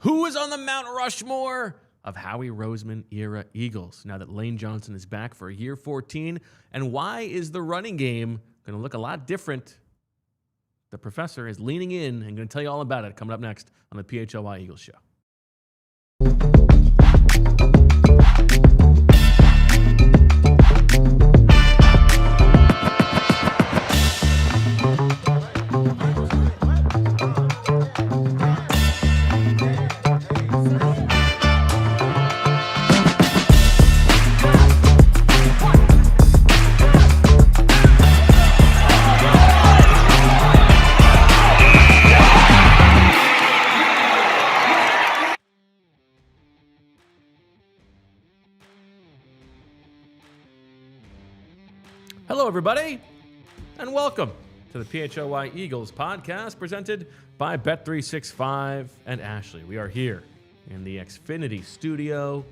Who is on the Mount Rushmore of Howie Roseman-era Eagles now that Lane Johnson is back for year 14? And why is the running game going to look a lot different? The professor is leaning in and going to tell you all about it coming up next on the PHLY Eagles Show. Hello, everybody, and welcome to the PHLY Eagles podcast presented by Bet365 and Ashley. We are here in the Xfinity studio,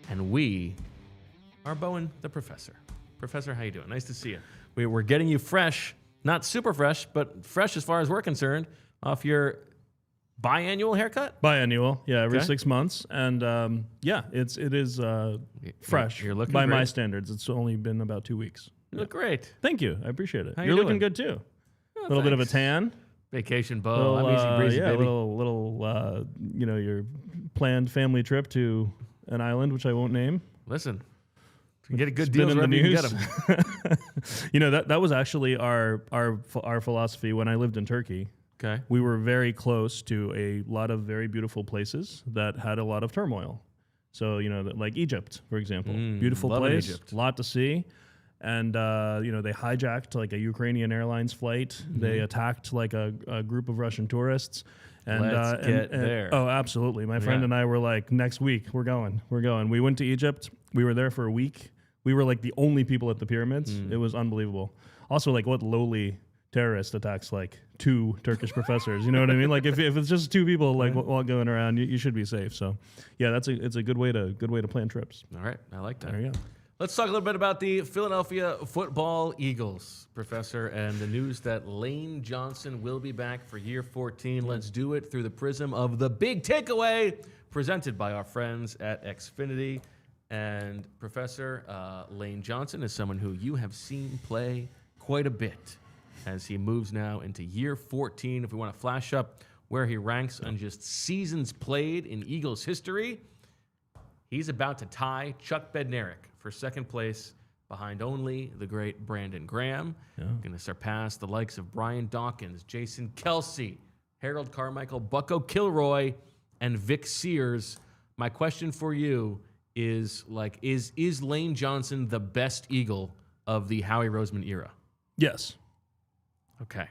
and we are Bo and the Professor. Professor, how you doing? Nice to see you. We're getting you fresh, not super fresh, but fresh as far as we're concerned, off your biannual haircut? Biannual, yeah, every 6 months. And it is fresh You're looking by great. My standards. It's only been about 2 weeks. You look great. Thank you. I appreciate it. How You're you looking doing? good too. Oh, A little bit of a thanks. tan. Vacation, Bo. I'm easy breezy, baby. Little, your planned family trip to an island, which I won't name. Listen, if you get a good It's deal been in the wherever you news. can get them. That was actually our philosophy when I lived in Turkey. Okay. We were very close to a lot of very beautiful places that had a lot of turmoil. So, like Egypt, for example. Beautiful love place, Egypt. a lot to see. And, they hijacked like a Ukrainian Airlines flight. They attacked like a group of Russian tourists. And, Let's get there. Oh, absolutely. My friend and I were like, next week, we're going. We went to Egypt. We were there for a week. We were like the only people at the pyramids. It was unbelievable. Also, like what lowly terrorist attacks like 2 Turkish professors? You know what I mean? Like if it's just 2 people like while going around, you should be safe. So yeah, it's a good way to plan trips. All right. I like that. There you go. Let's talk a little bit about the Philadelphia football Eagles, Professor, and the news that Lane Johnson will be back for year 14. Let's do it through the prism of the big takeaway presented by our friends at Xfinity. And Professor, Lane Johnson is someone who you have seen play quite a bit as he moves now into year 14. If we want to flash up where he ranks on just seasons played in Eagles history, he's about to tie Chuck Bednarik for second place behind only the great Brandon Graham. Going to surpass the likes of Brian Dawkins, Jason Kelce, Harold Carmichael, Bucko Kilroy, and Vic Sears. My question for you is Lane Johnson the best Eagle of the Howie Roseman era? Yes. Okay.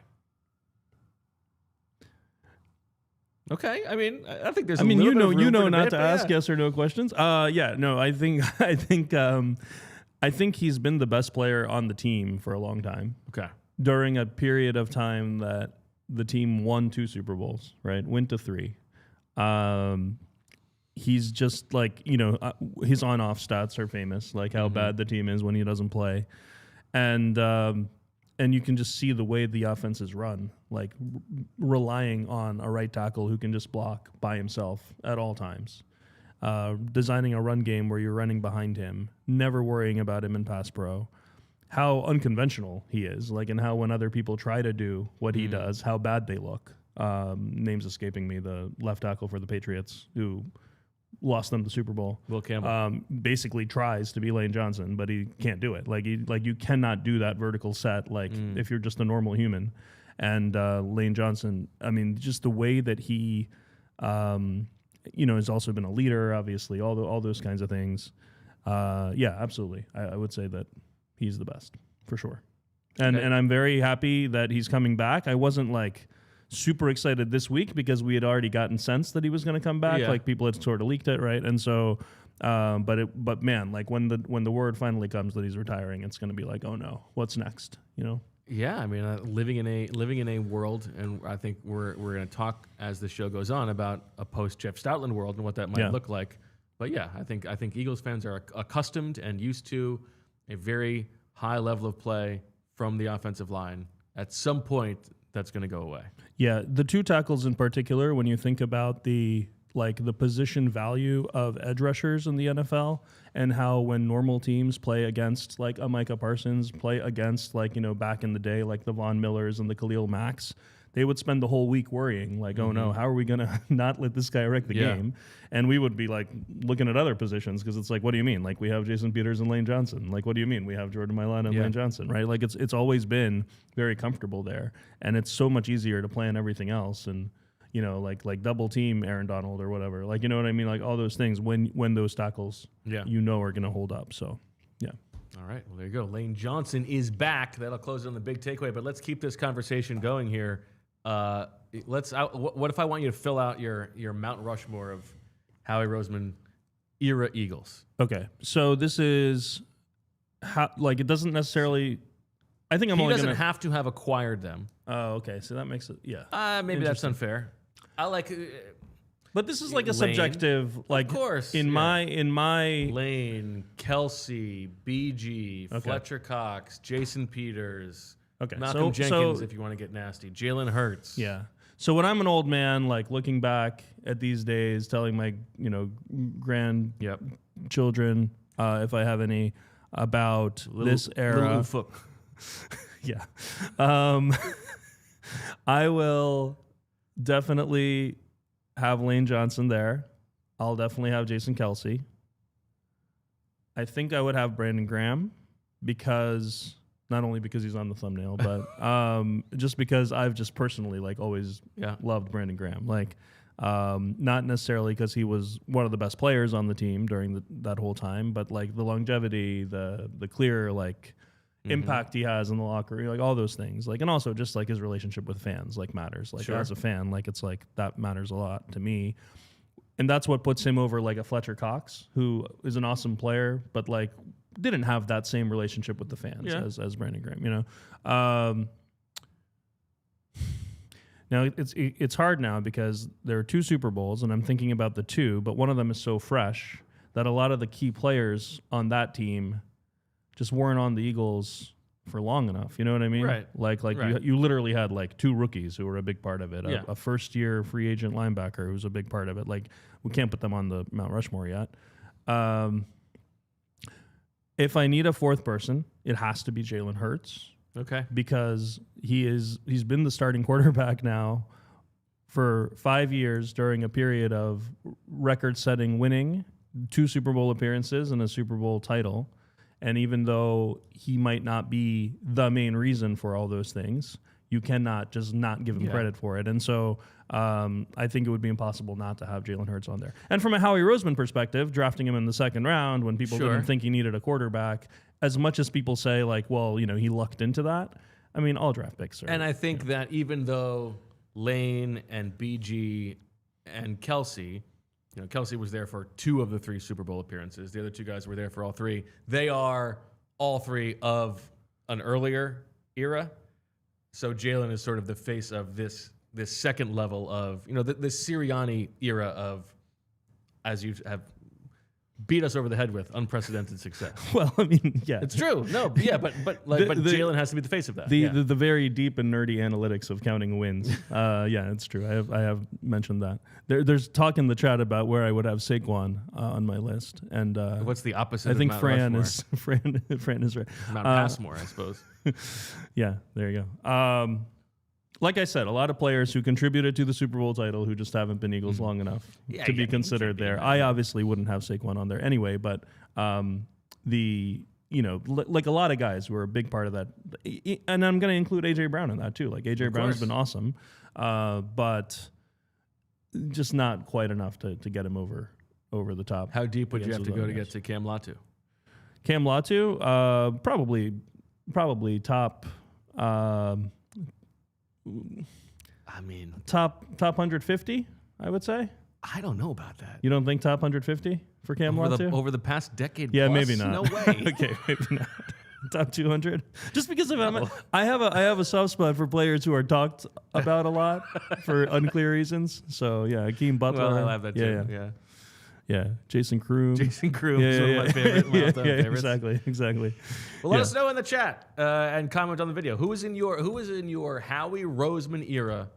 Okay, I mean, I think there's. You know not not to ask yes or no questions. I think he's been the best player on the team for a long time. Okay. During a period of time that the team won 2 Super Bowls, right? Went to 3. He's just like, his on-off stats are famous, like how bad the team is when he doesn't play. And you can just see the way the offense is run, like relying on a right tackle who can just block by himself at all times. Designing a run game where you're running behind him, never worrying about him in pass pro. How unconventional he is, like, and how when other people try to do what he does, how bad they look. Name's escaping me, the left tackle for the Patriots who lost them the Super Bowl. Will Campbell. Basically tries to be Lane Johnson, but he can't do it. Like you cannot do that vertical set if you're just a normal human. And Lane Johnson, I mean, just the way that he, has also been a leader, obviously, all those kinds of things. Yeah, absolutely. I would say that he's the best for sure. And I'm very happy that he's coming back. I wasn't like super excited this week because we had already gotten sense that he was going to come back. Yeah. Like people had sort of leaked it, right? And so, but man, like when the word finally comes that he's retiring, it's going to be like, oh no, what's next? Yeah, I mean, living in a world, and I think we're going to talk as the show goes on about a post Jeff Stoutland world and what that might look like. But yeah, I think Eagles fans are accustomed and used to a very high level of play from the offensive line. At some point, that's going to go away. Yeah, the 2 tackles in particular, when you think about the like the position value of edge rushers in the NFL, and how when normal teams play against like a Micah Parsons, play against like, you know, back in the day, like the Von Millers and the Khalil Macks, they would spend the whole week worrying, like, oh no, how are we going to not let this guy wreck the game? And we would be like looking at other positions, because it's like, what do you mean? Like, we have Jason Peters and Lane Johnson. Like, what do you mean? We have Jordan Mailata and Lane Johnson, right? Like, it's always been very comfortable there. And it's so much easier to plan everything else. And, you know, like double team Aaron Donald or whatever. Like, you know what I mean? Like all those things when those tackles, you know, are going to hold up. So, yeah. All right. Well, there you go. Lane Johnson is back. That'll close it on the big takeaway. But let's keep this conversation going here. What if I want you to fill out your Mount Rushmore of Howie Roseman-era Eagles? Okay. So this is like, it doesn't necessarily. I think he doesn't have to have acquired them. Oh, okay. So that makes it, maybe that's unfair. I like, but this is like a subjective, like, of course, in my Lane, Kelce, BG, Fletcher Cox, Jason Peters, Malcolm Jenkins, if you want to get nasty, Jalen Hurts. Yeah. So when I'm an old man, like looking back at these days, telling my, you know, grandchildren, if I have any, about this era. Yeah. I will definitely have Lane Johnson there. I'll definitely have Jason Kelce. I think I would have Brandon Graham, because not only because he's on the thumbnail, but just because I've just personally like always loved Brandon Graham. Like, not necessarily because he was one of the best players on the team during that whole time, but like the longevity, the clear like impact he has in the locker room, like all those things, like, and also just like his relationship with fans, like, matters. Like, as a fan, like, it's like that matters a lot to me, and that's what puts him over like a Fletcher Cox, who is an awesome player, but like didn't have that same relationship with the fans as Brandon Graham. You know, now it's hard now because there are 2 Super Bowls, and I'm thinking about the 2, but one of them is so fresh that a lot of the key players on that team just weren't on the Eagles for long enough. You know what I mean? Right. Like you literally had like 2 rookies who were a big part of it. A first-year free agent linebacker who was a big part of it. Like, we can't put them on the Mount Rushmore yet. If I need a 4th person, it has to be Jalen Hurts. Okay. Because he's been the starting quarterback now for 5 years during a period of record-setting winning, 2 Super Bowl appearances and a Super Bowl title. And even though he might not be the main reason for all those things, you cannot just not give him credit for it. And so I think it would be impossible not to have Jalen Hurts on there. And from a Howie Roseman perspective, drafting him in the 2nd round when people didn't think he needed a quarterback, as much as people say, like, well, you know, he lucked into that, I mean, all draft picks are. And I think that even though Lane and BG and Kelce, you know, Kelce was there for 2 of the 3 Super Bowl appearances. The other 2 guys were there for all 3. They are all 3 of an earlier era. So Jalen is sort of the face of this second level of, you know, this Sirianni era of, as you have beat us over the head with, unprecedented success. Well, I mean, yeah, it's true. No, yeah, but Jalen has to be the face of that. The very deep and nerdy analytics of counting wins. Yeah, it's true. I have mentioned that. There's talk in the chat about where I would have Saquon on my list, and what's the opposite? I think of Fran Rushmore? is right. Mount Passmore, I suppose. Yeah, there you go. Like I said, a lot of players who contributed to the Super Bowl title who just haven't been Eagles long enough to be considered there. I obviously wouldn't have Saquon on there anyway, but like a lot of guys who are a big part of that, and I'm going to include A.J. Brown in that too. Like, A.J. Brown has been awesome, but just not quite enough to get him over the top. How deep would you have to go to get to Cam Latu? Cam Latu, probably top. I mean, top 150, I would say. I don't know about that. You don't think top 150 for Cam Latu? Over the past decade? Yeah, plus? maybe not. No way. Okay, maybe not. Top 200. Just because of I have a soft spot for players who are talked about a lot for unclear reasons. So yeah, Akeem Butler. Well, I'll have that too. Yeah. Jason Kroom. Is one of my favorites. Exactly. Well, let us know in the chat and comment on the video. Who is in your Howie Roseman-era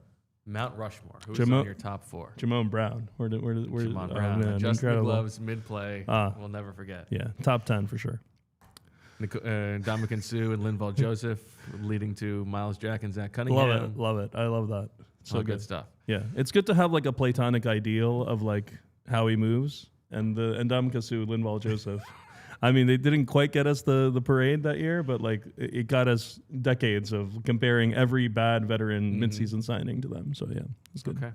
Mount Rushmore. Who's Jamo- on your top 4? Jamon Brown. Jamon Brown. Man, Adjusting the incredible. gloves mid-play. We'll never forget. Yeah, top 10 for sure. Dominican Sue and Linval Joseph, leading to Miles Jack and Zach Cunningham. Love it. I love that. So good stuff. Yeah, it's good to have like a platonic ideal of like how he moves, and Dominican Sue, Linval Joseph. I mean, they didn't quite get us the parade that year, but like it got us decades of comparing every bad veteran midseason signing to them. So yeah, it's good. Okay.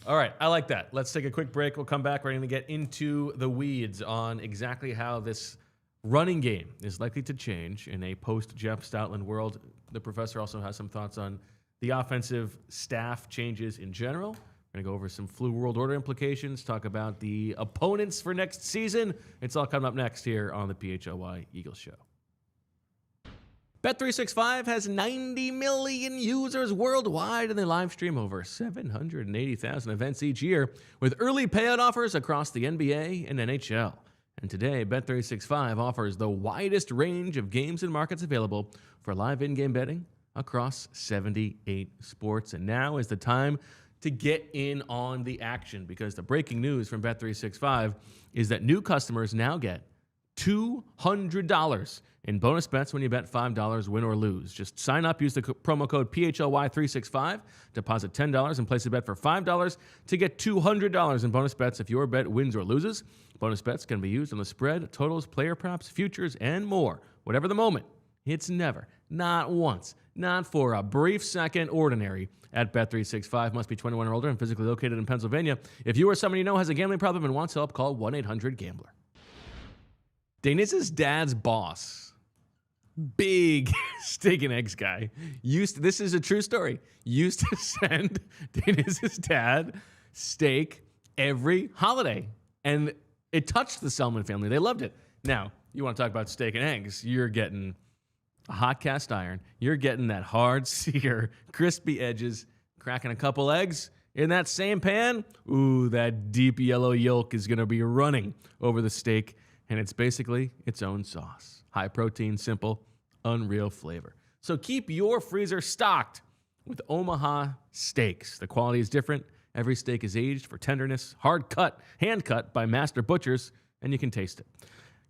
All right, I like that. Let's take a quick break. We'll come back. We're going to get into the weeds on exactly how this running game is likely to change in a post-Jeff Stoutland world. The professor also has some thoughts on the offensive staff changes in general. We're going to go over some flu world order implications, talk about the opponents for next season. It's all coming up next here on the PHLY Eagles Show. Bet365 has 90 million users worldwide, and they live stream over 780,000 events each year with early payout offers across the NBA and NHL. And today, Bet365 offers the widest range of games and markets available for live in-game betting across 78 sports. And now is the time to get in on the action, because the breaking news from Bet365 is that new customers now get $200 in bonus bets when you bet $5 win or lose. Just sign up, use the promo code PHLY365, deposit $10 and place a bet for $5 to get $200 in bonus bets if your bet wins or loses. Bonus bets can be used on the spread, totals, player props, futures, and more. Whatever the moment, it's never, not once, not for a brief second ordinary at Bet365. Must be 21 or older and physically located in Pennsylvania. If you or someone you know has a gambling problem and wants help, call 1-800-GAMBLER. Deniz's dad's boss, big steak and eggs guy, this is a true story, used to send Deniz's dad steak every holiday. And it touched the Selman family. They loved it. Now, you want to talk about steak and eggs, you're getting a hot cast iron. You're getting that hard sear, crispy edges, cracking a couple eggs in that same pan. Ooh, that deep yellow yolk is going to be running over the steak, and it's basically its own sauce. High protein, simple, unreal flavor. So keep your freezer stocked with Omaha steaks. The quality is different. Every steak is aged for tenderness, hard cut, hand cut by master butchers, and you can taste it.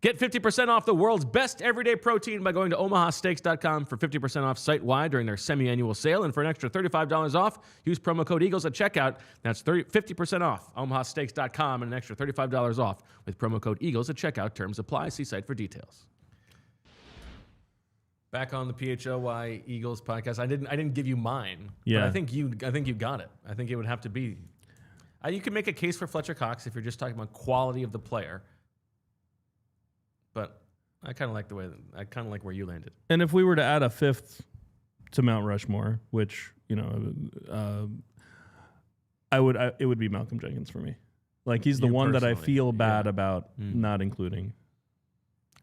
Get 50% off the world's best everyday protein by going to omahasteaks.com for 50% off site-wide during their semi-annual sale. And for an extra $35 off, use promo code EAGLES at checkout. That's 50% off omahasteaks.com and an extra $35 off with promo code EAGLES at checkout. Terms apply. See site for details. Back on the PHLY Eagles podcast. I didn't give you mine. Yeah. But I think you got it. I think it would have to be. You can make a case for Fletcher Cox if you're just talking about quality of the player. But I kind of like where you landed. And if we were to add a fifth to Mount Rushmore, which it would be Malcolm Jenkins for me. Like he's the one that I feel bad about not including.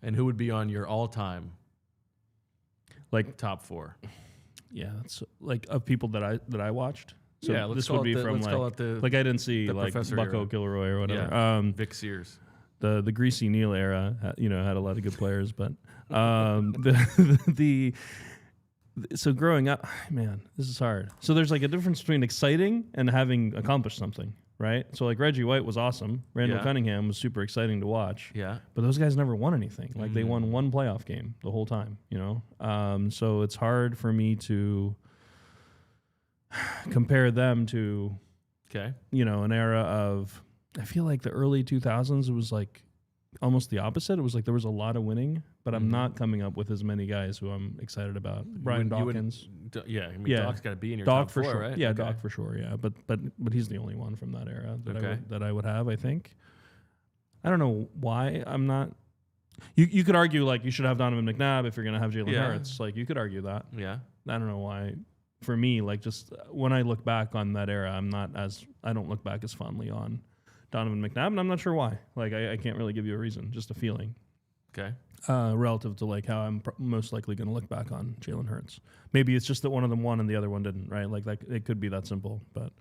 And who would be on your all-time like top 4? Yeah, that's like of people that I watched. So yeah, this would be from like I didn't see like Bucko Gilroy or whatever. Yeah. Vic Sears. The Greasy Neal era, had a lot of good players, but so growing up, man, this is hard. So there's like a difference between exciting and having accomplished something, right? So like Reggie White was awesome, Randall Cunningham was super exciting to watch, but those guys never won anything. Like they won one playoff game the whole time, So it's hard for me to compare them to, an era of. I feel like the early 2000s, it was like almost the opposite. It was like there was a lot of winning, but I'm not coming up with as many guys who I'm excited about. Brian Dawkins. Doc's got to be in your top 4, sure. right? Yeah, okay. Doc for sure, yeah. But he's the only one from that era that I would have, I think. I don't know why I'm not. You could argue, like, you should have Donovan McNabb if you're going to have Jalen Hurts. Like, you could argue that. Yeah. I don't know why. For me, like, just when I look back on that era, I don't look back as fondly on Donovan McNabb, and I'm not sure why. Like, I can't really give you a reason, just a feeling. Okay. Relative to, like, how I'm most likely going to look back on Jalen Hurts. Maybe it's just that one of them won and the other one didn't, right? Like, it could be that simple. But,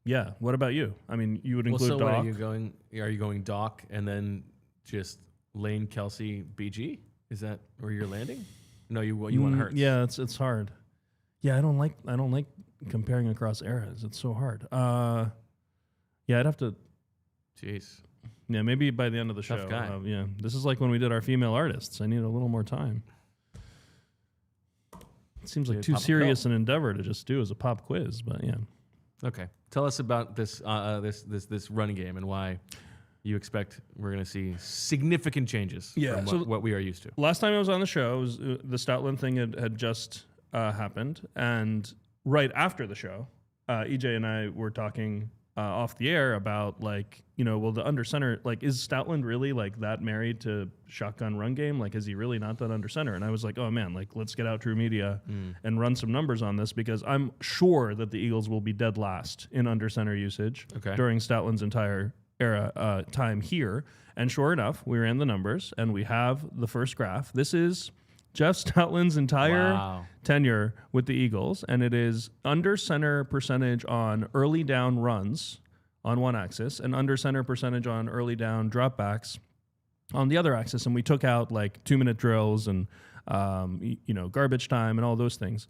yeah. What about you? I mean, you would include Doc. Are you going Doc and then just Lane, Kelce, BG? Is that where you're landing? No, you want Hurts. Yeah, it's hard. Yeah, I don't like comparing across eras. It's so hard. Yeah, I'd have to. Jeez. Yeah, maybe by the end of the show. Tough guy. Yeah, this is like when we did our female artists. I need a little more time. It seems like too serious an endeavor to just do as a pop quiz, but yeah. Okay, tell us about this this run game and why you expect we're going to see significant changes from what we are used to. Last time I was on the show, it was, the Stoutland thing had just happened, and right after the show, EJ and I were talking off the air about, like, you know, well, the under center, like, is Stoutland really like that married to shotgun run game? Like, is he really not that under center? And I was like, oh man, like, let's get out True Media and run some numbers on this, because I'm sure that the Eagles will be dead last in under center usage during Stoutland's entire era time here. And sure enough, we ran the numbers and we have the first graph. This is Jeff Stoutland's entire tenure with the Eagles, and it is under center percentage on early down runs on one axis and under center percentage on early down dropbacks on the other axis. And we took out like 2-minute drills and garbage time and all those things.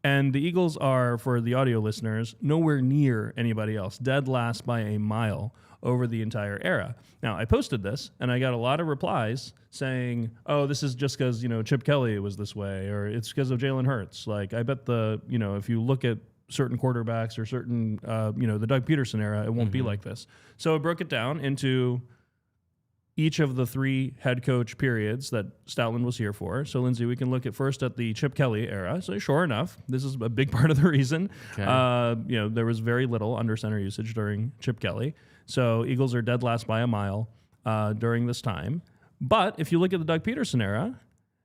And the Eagles are, for the audio listeners, nowhere near anybody else, dead last by a mile over the entire era. Now, I posted this, and I got a lot of replies saying, oh, this is just because, Chip Kelly was this way, or it's because of Jalen Hurts. Like, I bet if you look at certain quarterbacks or certain, the Doug Peterson era, it won't be like this. So I broke it down into each of the 3 head coach periods that Stoutland was here for. So, Lindsay, we can look at first at the Chip Kelly era. So, sure enough, this is a big part of the reason. Okay. There was very little under center usage during Chip Kelly. So, Eagles are dead last by a mile during this time. But if you look at the Doug Peterson era,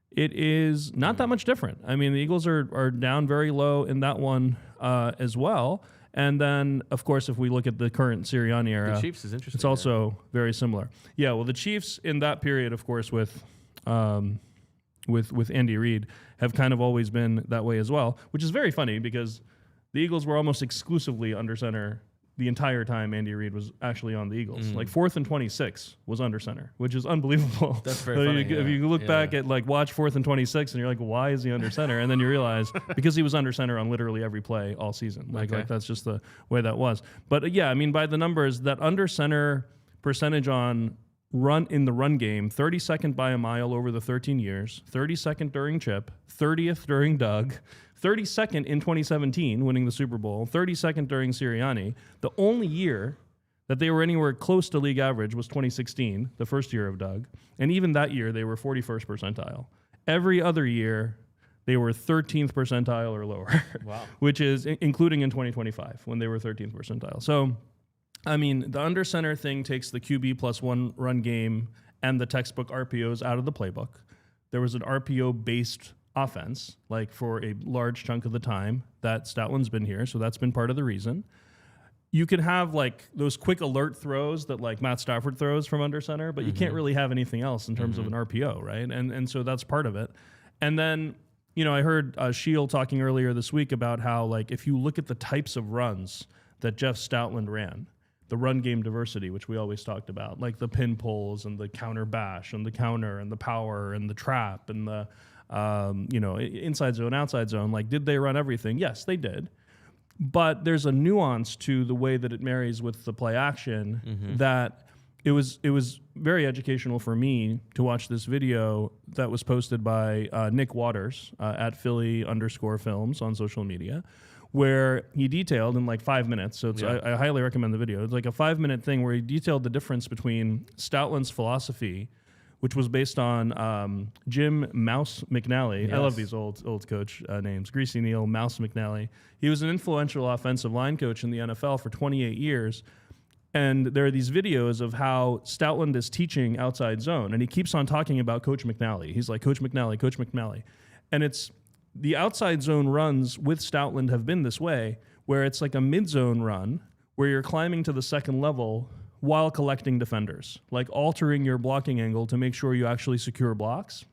it is not that much different. I mean, the Eagles are down very low in that one as well. And then, of course, if we look at the current Sirianni era, the Chiefs is interesting. It's also very similar. Yeah, well, the Chiefs in that period, of course, with Andy Reid, have kind of always been that way as well, which is very funny because the Eagles were almost exclusively under center the entire time Andy Reid was actually on the Eagles. Like 4th and 26 was under center, which is unbelievable. That's very funny. If you look back at watch 4th and 26 and you're like, why is he under center? And then you realize because he was under center on literally every play all season. Like that's just the way that was. But yeah, I mean, by the numbers, that under center percentage on in the run game, 32nd by a mile over the 13 years, 32nd during Chip, 30th during Doug, 32nd in 2017, winning the Super Bowl, 32nd during Sirianni. The only year that they were anywhere close to league average was 2016, the first year of Doug. And even that year, they were 41st percentile. Every other year, they were 13th percentile or lower, which is including in 2025 when they were 13th percentile. So, I mean, the under center thing takes the QB +1 run game and the textbook RPOs out of the playbook. There was an RPO-based offense, like for a large chunk of the time that Stoutland's been here, so that's been part of the reason. You can have like those quick alert throws that like Matt Stafford throws from under center, but you can't really have anything else in terms of an RPO, right? And so that's part of it. And then, I heard Shield talking earlier this week about how, like, if you look at the types of runs that Jeff Stoutland ran, the run game diversity, which we always talked about, like the pin pulls and the counter bash and the counter and the power and the trap and the inside zone, outside zone, like, did they run everything? Yes, they did. But there's a nuance to the way that it marries with the play action that it was very educational for me to watch this video that was posted by Nick Waters at Philly_films on social media, where he detailed in like 5 minutes. So I highly recommend the video. It's like a 5-minute thing where he detailed the difference between Stoutland's philosophy, which was based on Jim Mouse McNally. Yes. I love these old coach names. Greasy Neal, Mouse McNally. He was an influential offensive line coach in the NFL for 28 years. And there are these videos of how Stoutland is teaching outside zone. And he keeps on talking about Coach McNally. He's like, Coach McNally, Coach McNally. And it's the outside zone runs with Stoutland have been this way, where it's like a mid-zone run where you're climbing to the second level while collecting defenders, like altering your blocking angle to make sure you actually secure blocks.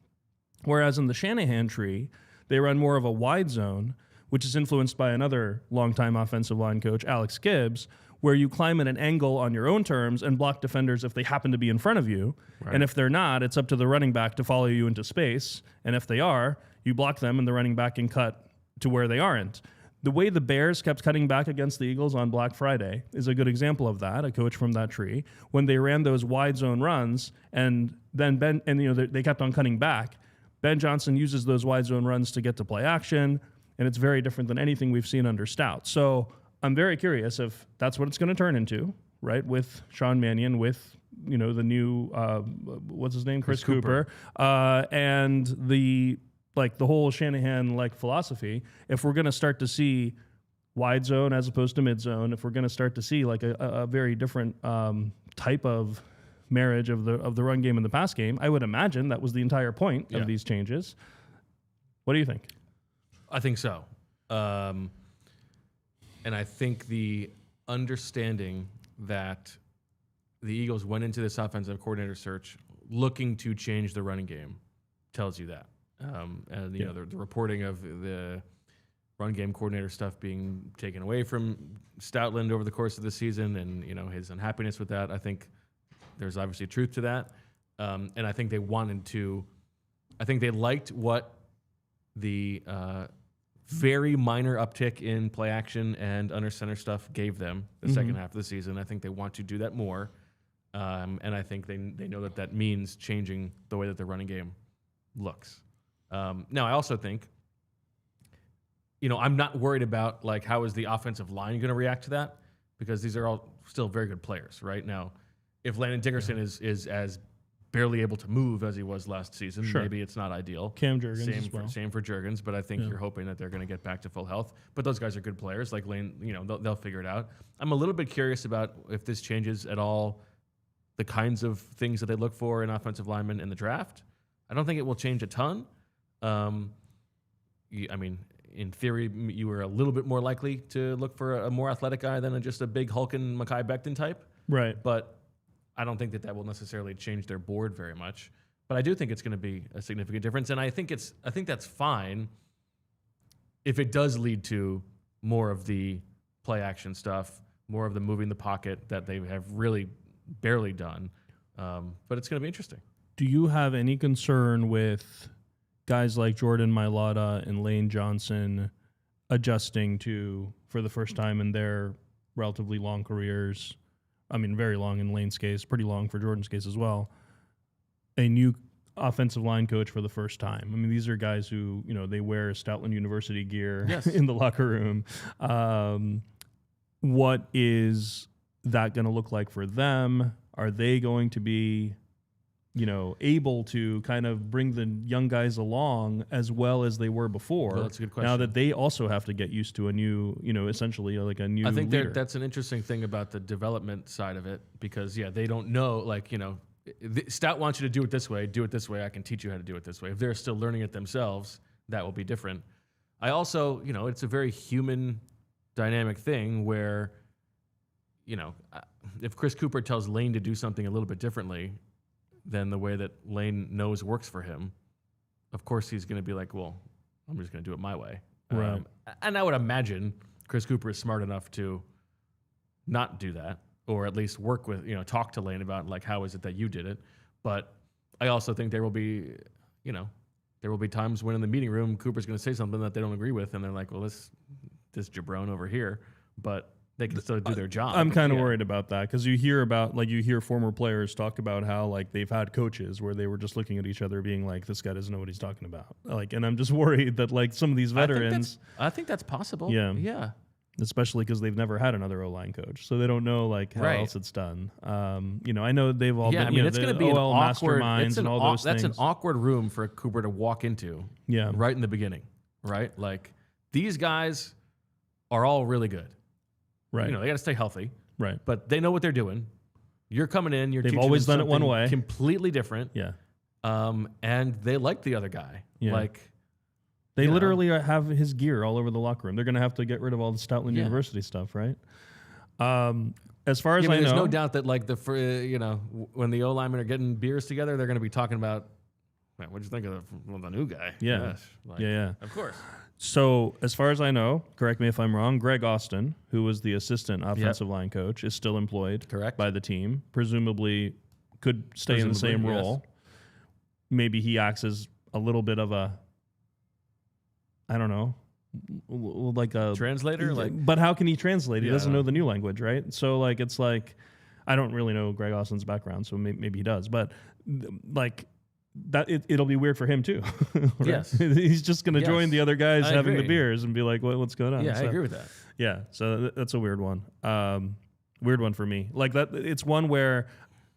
Whereas in the Shanahan tree, they run more of a wide zone, which is influenced by another longtime offensive line coach, Alex Gibbs, where you climb at an angle on your own terms and block defenders if they happen to be in front of you. Right. And if they're not, it's up to the running back to follow you into space. And if they are, you block them and the running back can cut to where they aren't. The way the Bears kept cutting back against the Eagles on Black Friday is a good example of that. A coach from that tree, when they ran those wide zone runs, and then they kept on cutting back. Ben Johnson uses those wide zone runs to get to play action, and it's very different than anything we've seen under Stout. So I'm very curious if that's what it's going to turn into, right? With Sean Mannion, with the new what's his name, Chris Cooper, and the whole Shanahan philosophy. If we're going to start to see wide zone as opposed to mid zone, if we're going to start to see a very different type of marriage of the run game and the pass game, I would imagine that was the entire point of these changes. What do you think? I think so. And I think the understanding that the Eagles went into this offensive coordinator search looking to change the running game tells you that. And the reporting of the run game coordinator stuff being taken away from Stoutland over the course of the season, and his unhappiness with that, I think there's obviously truth to that. And I think they liked what the very minor uptick in play action and under center stuff gave them the second half of the season. I think they want to do that more. And I think they know that means changing the way that the running game looks. Now, I also think, I'm not worried about how is the offensive line going to react to that, because these are all still very good players right now. If Landon Dickerson is as barely able to move as he was last season, maybe it's not ideal. Cam Jurgens same for Jurgens, but I think you're hoping that they're going to get back to full health. But those guys are good players. Like Lane, they'll figure it out. I'm a little bit curious about if this changes at all the kinds of things that they look for in offensive linemen in the draft. I don't think it will change a ton. In theory, you were a little bit more likely to look for a more athletic guy than just a big hulking Mekhi Becton type. Right. But I don't think that will necessarily change their board very much. But I do think it's going to be a significant difference, and I think that's fine if it does lead to more of the play action stuff, more of the moving the pocket that they have really barely done. But it's going to be interesting. Do you have any concern with guys like Jordan Mailata and Lane Johnson adjusting to, for the first time in their relatively long careers, very long in Lane's case, pretty long for Jordan's case as well, a new offensive line coach for the first time? These are guys who, they wear Stoutland University gear in the locker room. What is that going to look like for them? Are they going to be, able to kind of bring the young guys along as well as they were before? Well, that's a good question. Now that they also have to get used to a new, essentially like a new I think leader. that's an interesting thing about the development side of it, because, they don't know, Stout wants you to do it this way, I can teach you how to do it this way. If they're still learning it themselves, that will be different. I also, it's a very human dynamic thing where, if Chris Cooper tells Lane to do something a little bit differently than the way that Lane knows works for him, of course he's going to be like, well, I'm just going to do it my way. Right. And I would imagine Chris Cooper is smart enough to not do that, or at least work with, talk to Lane about how is it that you did it. But I also think there will be times when in the meeting room, Cooper's going to say something that they don't agree with, and they're like, well, this jabron over here, but they can still do their job. I'm kind of worried about that, because you hear former players talk about how they've had coaches where they were just looking at each other being like, this guy doesn't know what he's talking about. And I'm just worried that some of these veterans. I think that's possible. Yeah. Especially because they've never had another O-line coach, so they don't know how else it's done. I know they've all been. It's going to be OL an awkward masterminds and all those things. That's an awkward room for Cooper to walk into. Yeah. Right in the beginning, right? These guys are all really good. Right. They got to stay healthy. Right. But they know what they're doing. You're coming in. They've always done it one way. Completely different. Yeah. And they like the other guy. Yeah. They literally have his gear all over the locker room. They're going to have to get rid of all the Stoutland University stuff, right? As far as I know, there's no doubt that when the O linemen are getting beers together, they're going to be talking about, man, what'd you think of the new guy? Yeah. Yes. Of course. So, as far as I know, correct me if I'm wrong, Greg Austin, who was the assistant offensive line coach, is still employed by the team. Presumably could stay in the same role. Maybe he acts as a little bit of a, like a translator. But how can he translate? He doesn't I don't know the new language, right? So like it's like I don't really know Greg Austin's background, so maybe he does, but like. That it'll be weird for him too. Right? Yes, he's just going to join the other guys having the beers and be like, "What's going on?" Yeah, I agree with that. Yeah, so that's a weird one. Weird one for me. Like that, it's one where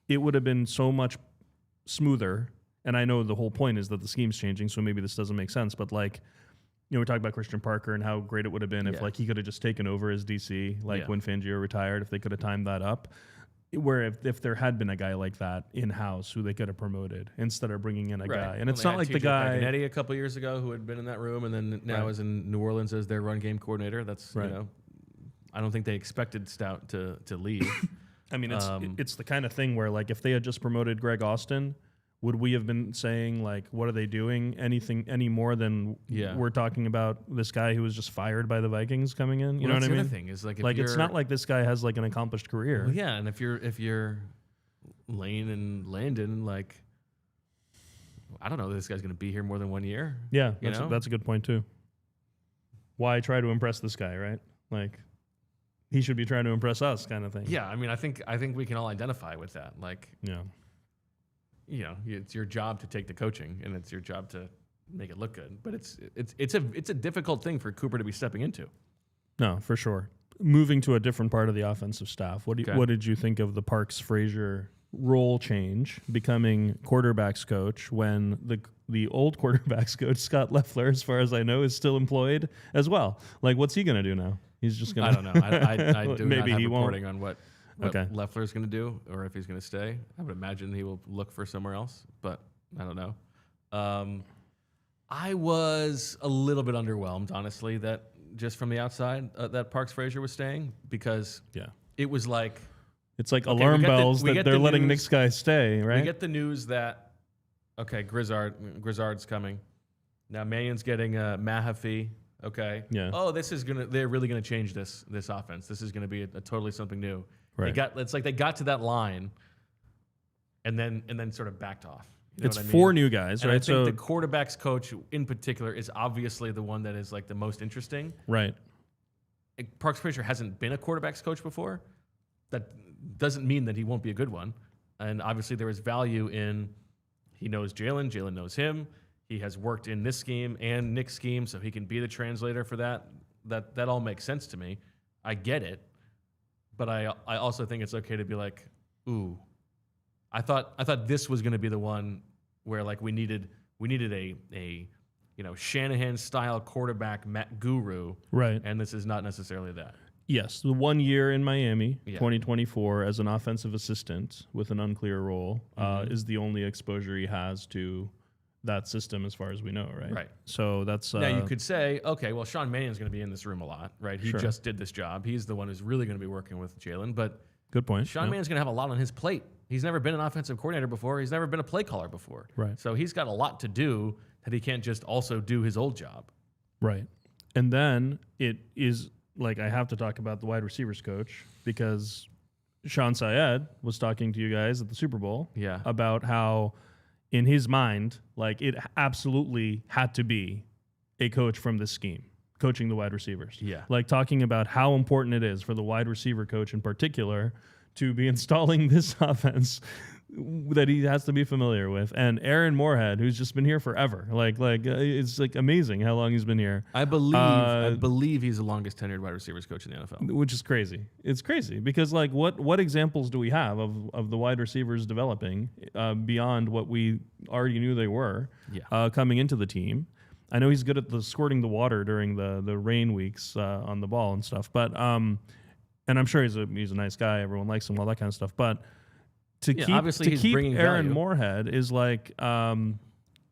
it would have been so much smoother. And I know the whole point is that the scheme's changing, so maybe this doesn't make sense. But like, we talked about Christian Parker and how great it would have been if like he could have just taken over as DC, like when Fangio retired, if they could have timed that up. Where if there had been a guy like that in-house who they could have promoted instead of bringing in a guy. And it's not like the guy... Paganelli a couple years ago who had been in that room and then now is in New Orleans as their run game coordinator. That's, I don't think they expected Stout to leave. I mean, it's the kind of thing where like if they had just promoted Greg Austin, would we have been saying like, what are they doing? Any more than we're talking about this guy who was just fired by the Vikings coming in? You know what I mean? The other thing is like, it's not like this guy has like an accomplished career. Well, yeah, and if you're Lane and Landon, like, I don't know, this guy's going to be here more than 1 year. Yeah, that's a good point too. Why try to impress this guy, right? Like, he should be trying to impress us, kind of thing. Yeah, I mean, I think we can all identify with that. Like, it's your job to take the coaching, and it's your job to make it look good. But it's a difficult thing for Cooper to be stepping into. No, for sure. Moving to a different part of the offensive staff, what did you think of the Parks Frazier role change, becoming quarterbacks coach when the old quarterbacks coach Scott Loeffler, as far as I know, is still employed as well? Like, what's he going to do now? He's just going to... I don't know. I do maybe not have he reporting won't. on what Loeffler's going to do, or if he's going to stay. I would imagine he will look for somewhere else, but I don't know. I was a little bit underwhelmed, honestly, that just from the outside that Parks Frazier was staying, because it was like... It's like alarm bells that they're letting Nick's guys stay, right? We get the news that, Grizzard's coming. Now Mannion's getting Mahaffey. Okay. Yeah. Oh, they're really gonna change this offense. This is gonna be a totally something new. Right. It's like they got to that line, and then sort of backed off. You know it's what I mean? 4 new guys, and right? I think the quarterbacks coach in particular is obviously the one that is like the most interesting. Right. Parks Frazier hasn't been a quarterbacks coach before. That doesn't mean that he won't be a good one. And obviously there is value in he knows Jalen knows him. He has worked in this scheme and Nick's scheme, so he can be the translator for that. That all makes sense to me. I get it. But I also think it's okay to be like, ooh, I thought this was going to be the one where like we needed a Shanahan style quarterback guru, right? And this is not necessarily that. Yes, the 1 year in Miami, 2024, as an offensive assistant with an unclear role is the only exposure he has to that system as far as we know, right? Right. So that's... now, you could say, okay, well, Sean Mannion's going to be in this room a lot, right? He just did this job. He's the one who's really going to be working with Jalen, but... Good point. Sean Mannion's going to have a lot on his plate. He's never been an offensive coordinator before. He's never been a play caller before. Right. So he's got a lot to do that he can't just also do his old job. Right. And then it is... Like, I have to talk about the wide receivers coach because Sean Syed was talking to you guys at the Super Bowl about how, in his mind, like, it absolutely had to be a coach from this scheme, coaching the wide receivers. Yeah. Like, talking about how important it is for the wide receiver coach in particular to be installing this offense that he has to be familiar with. And Aaron Moorhead, who's just been here forever. It's like amazing how long he's been here. I believe he's the longest tenured wide receivers coach in the NFL. Which is crazy. It's crazy because like what examples do we have of the wide receivers developing beyond what we already knew they were coming into the team? I know he's good at squirting the water during the rain weeks on the ball and stuff, but and I'm sure he's a nice guy. Everyone likes him, all that kind of stuff. But to keep Aaron Moorhead is like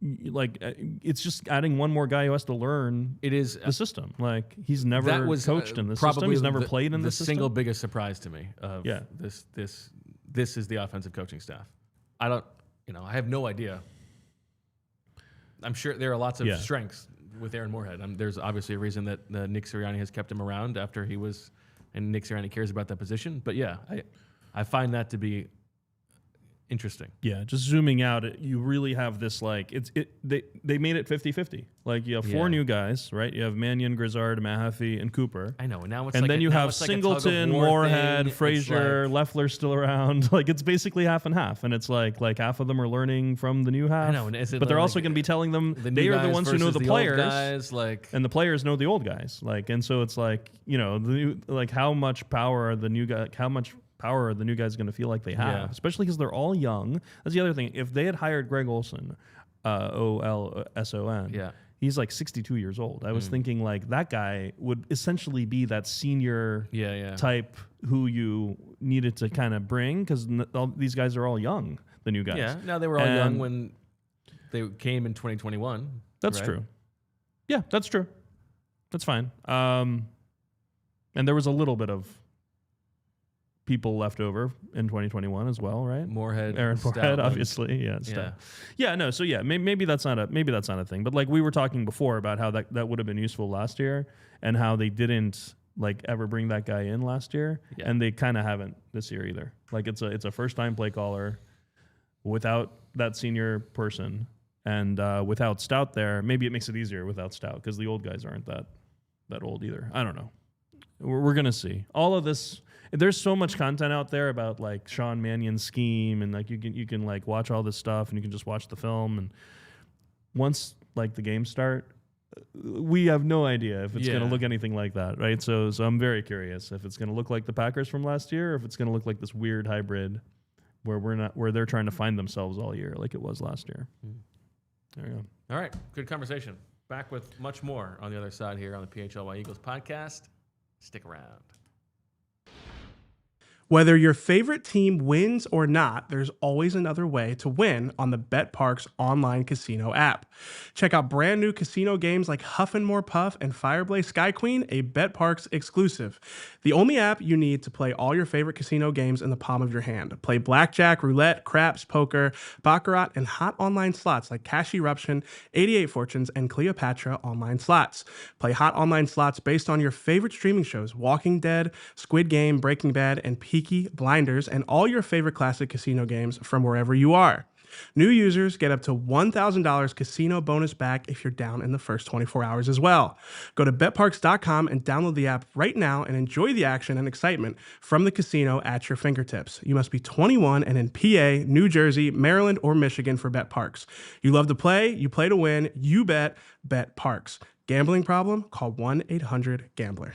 it's just adding one more guy who has to learn the system. Like he's never coached in this system. He's never played in this system. The single biggest surprise to me of this is the offensive coaching staff. I have no idea. I'm sure there are lots of strengths with Aaron Moorhead. There's obviously a reason that Nick Sirianni has kept him around after he was, and Nick Sirianni cares about that position. But I find that to be interesting. Yeah, just zooming out, you really have this like they made it 50-50. Like you have four new guys, right? You have Mannion, Grizzard, Mahaffey, and Cooper. I know, and now it's and like then you have Singleton, Moorhead, Frazier, Leffler's still around. Like it's basically half and half, and it's like half of them are learning from the new half. I know, but they're also going to be telling them they are the ones who know the players, guys, like, and the players know the old guys. Like, and so it's like how much power are the new guys? How much power are the new guys going to feel like they have, especially because they're all young. That's the other thing. If they had hired Greg Olson, Olson, he's like 62 years old. I was thinking like that guy would essentially be that senior type who you needed to kind of bring because these guys are all young, the new guys. Yeah, now they were all young when they came in 2021. That's true. Yeah, that's true. That's fine. And there was a little bit of people left over in 2021 as well, right? Aaron Moorhead, obviously, maybe that's not a thing. But like we were talking before about how that would have been useful last year, and how they didn't like ever bring that guy in last year, and they kind of haven't this year either. Like it's a first time play caller without that senior person, and without Stout there. Maybe it makes it easier without Stout because the old guys aren't that old either. I don't know. We're gonna see all of this. There's so much content out there about like Sean Mannion's scheme, and like you can like watch all this stuff, and you can just watch the film. And once like the games start, we have no idea if it's going to look anything like that, right? So I'm very curious if it's going to look like the Packers from last year, or if it's going to look like this weird hybrid where they're trying to find themselves all year, like it was last year. There you go. All right, good conversation. Back with much more on the other side here on the PHLY Eagles podcast. Stick around. Whether your favorite team wins or not, there's always another way to win on the BetParx online casino app. Check out brand new casino games like Huff N' More Puff and Fireblaze Sky Queen, a BetParx exclusive. The only app you need to play all your favorite casino games in the palm of your hand. Play blackjack, roulette, craps, poker, baccarat, and hot online slots like Cash Eruption, 88 Fortunes, and Cleopatra online slots. Play hot online slots based on your favorite streaming shows, Walking Dead, Squid Game, Breaking Bad, and Peaky Blinders, and all your favorite classic casino games from wherever you are. New users get up to $1,000 casino bonus back if you're down in the first 24 hours as well. Go to betparx.com and download the app right now and enjoy the action and excitement from the casino at your fingertips. You must be 21 and in PA, New Jersey, Maryland, or Michigan for BetParx. You love to play, you play to win, you bet, BetParx. Gambling problem? Call 1-800-GAMBLER.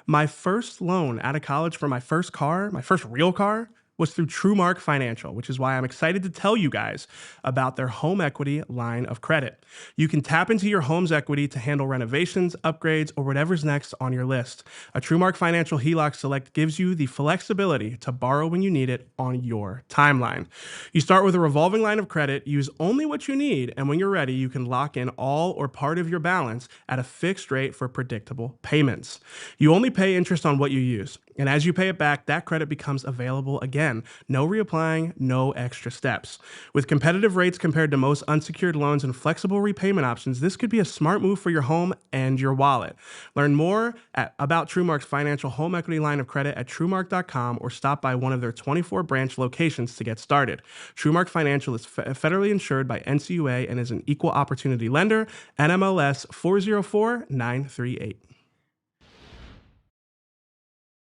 My first loan out of college for my first car, my first real car, was through TrueMark Financial, which is why I'm excited to tell you guys about their home equity line of credit. You can tap into your home's equity to handle renovations, upgrades, or whatever's next on your list. A TrueMark Financial HELOC Select gives you the flexibility to borrow when you need it on your timeline. You start with a revolving line of credit, use only what you need, and when you're ready, you can lock in all or part of your balance at a fixed rate for predictable payments. You only pay interest on what you use, and as you pay it back, that credit becomes available again. No reapplying, no extra steps. With competitive rates compared to most unsecured loans and flexible repayment options, this could be a smart move for your home and your wallet. Learn more about TrueMark's financial home equity line of credit at TrueMark.com or stop by one of their 24 branch locations to get started. TrueMark Financial is federally insured by NCUA and is an equal opportunity lender, NMLS 404938.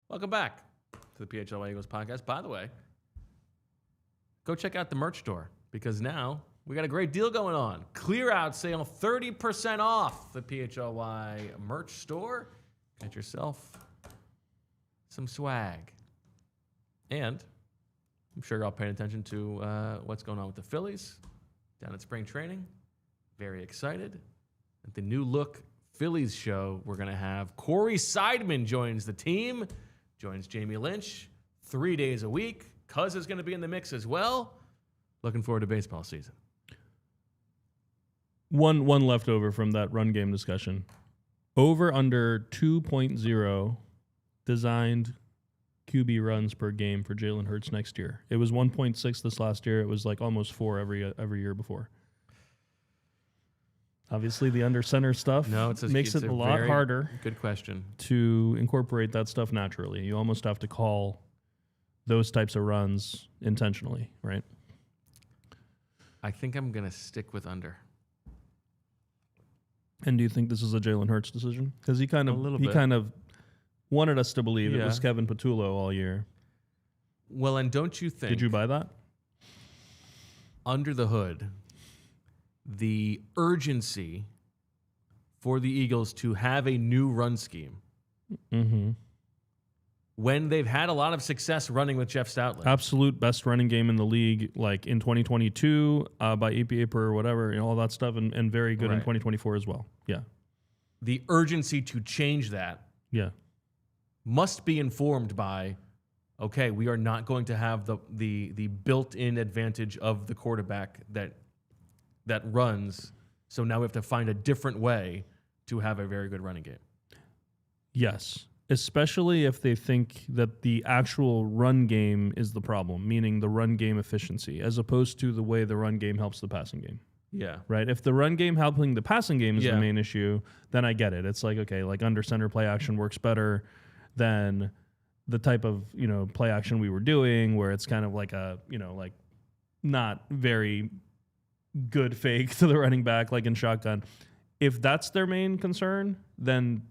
Welcome back to the PHLY Eagles podcast. By the way, go check out the merch store because now we got a great deal going on. Clear out sale, 30% off the PHLY merch store. Get yourself some swag. And I'm sure you're all paying attention to what's going on with the Phillies down at spring training. Very excited. At the new look Phillies show we're going to have, Corey Seidman joins the team. Joins Jamie Lynch 3 days a week. Cuz is going to be in the mix as well. Looking forward to baseball season. One leftover from that run game discussion. Over under 2.0 designed QB runs per game for Jalen Hurts next year. It was 1.6 this last year. It was like almost 4 every year before. Obviously, the under center stuff makes it a lot harder. Good question. To incorporate that stuff naturally. You almost have to call those types of runs intentionally, right? I think I'm going to stick with under. And do you think this is a Jalen Hurts decision? Because he kind of wanted us to believe it was Kevin Patullo all year. Well, and don't you think... Did you buy that? Under the hood, the urgency for the Eagles to have a new run scheme when they've had a lot of success running with Jeff Stoutland. Absolute best running game in the league, like in 2022 by EPA per whatever, all that stuff, and very good in 2024 as well. Yeah. The urgency to change that must be informed by, okay, we are not going to have the built-in advantage of the quarterback that runs, so now we have to find a different way to have a very good running game. Yes, especially if they think that the actual run game is the problem, meaning the run game efficiency, as opposed to the way the run game helps the passing game. Yeah. Right? If the run game helping the passing game is the main issue, then I get it. It's like, okay, like under center play action works better than the type of, play action we were doing where it's kind of like a, like not very good fake to the running back, like in shotgun. If that's their main concern, then,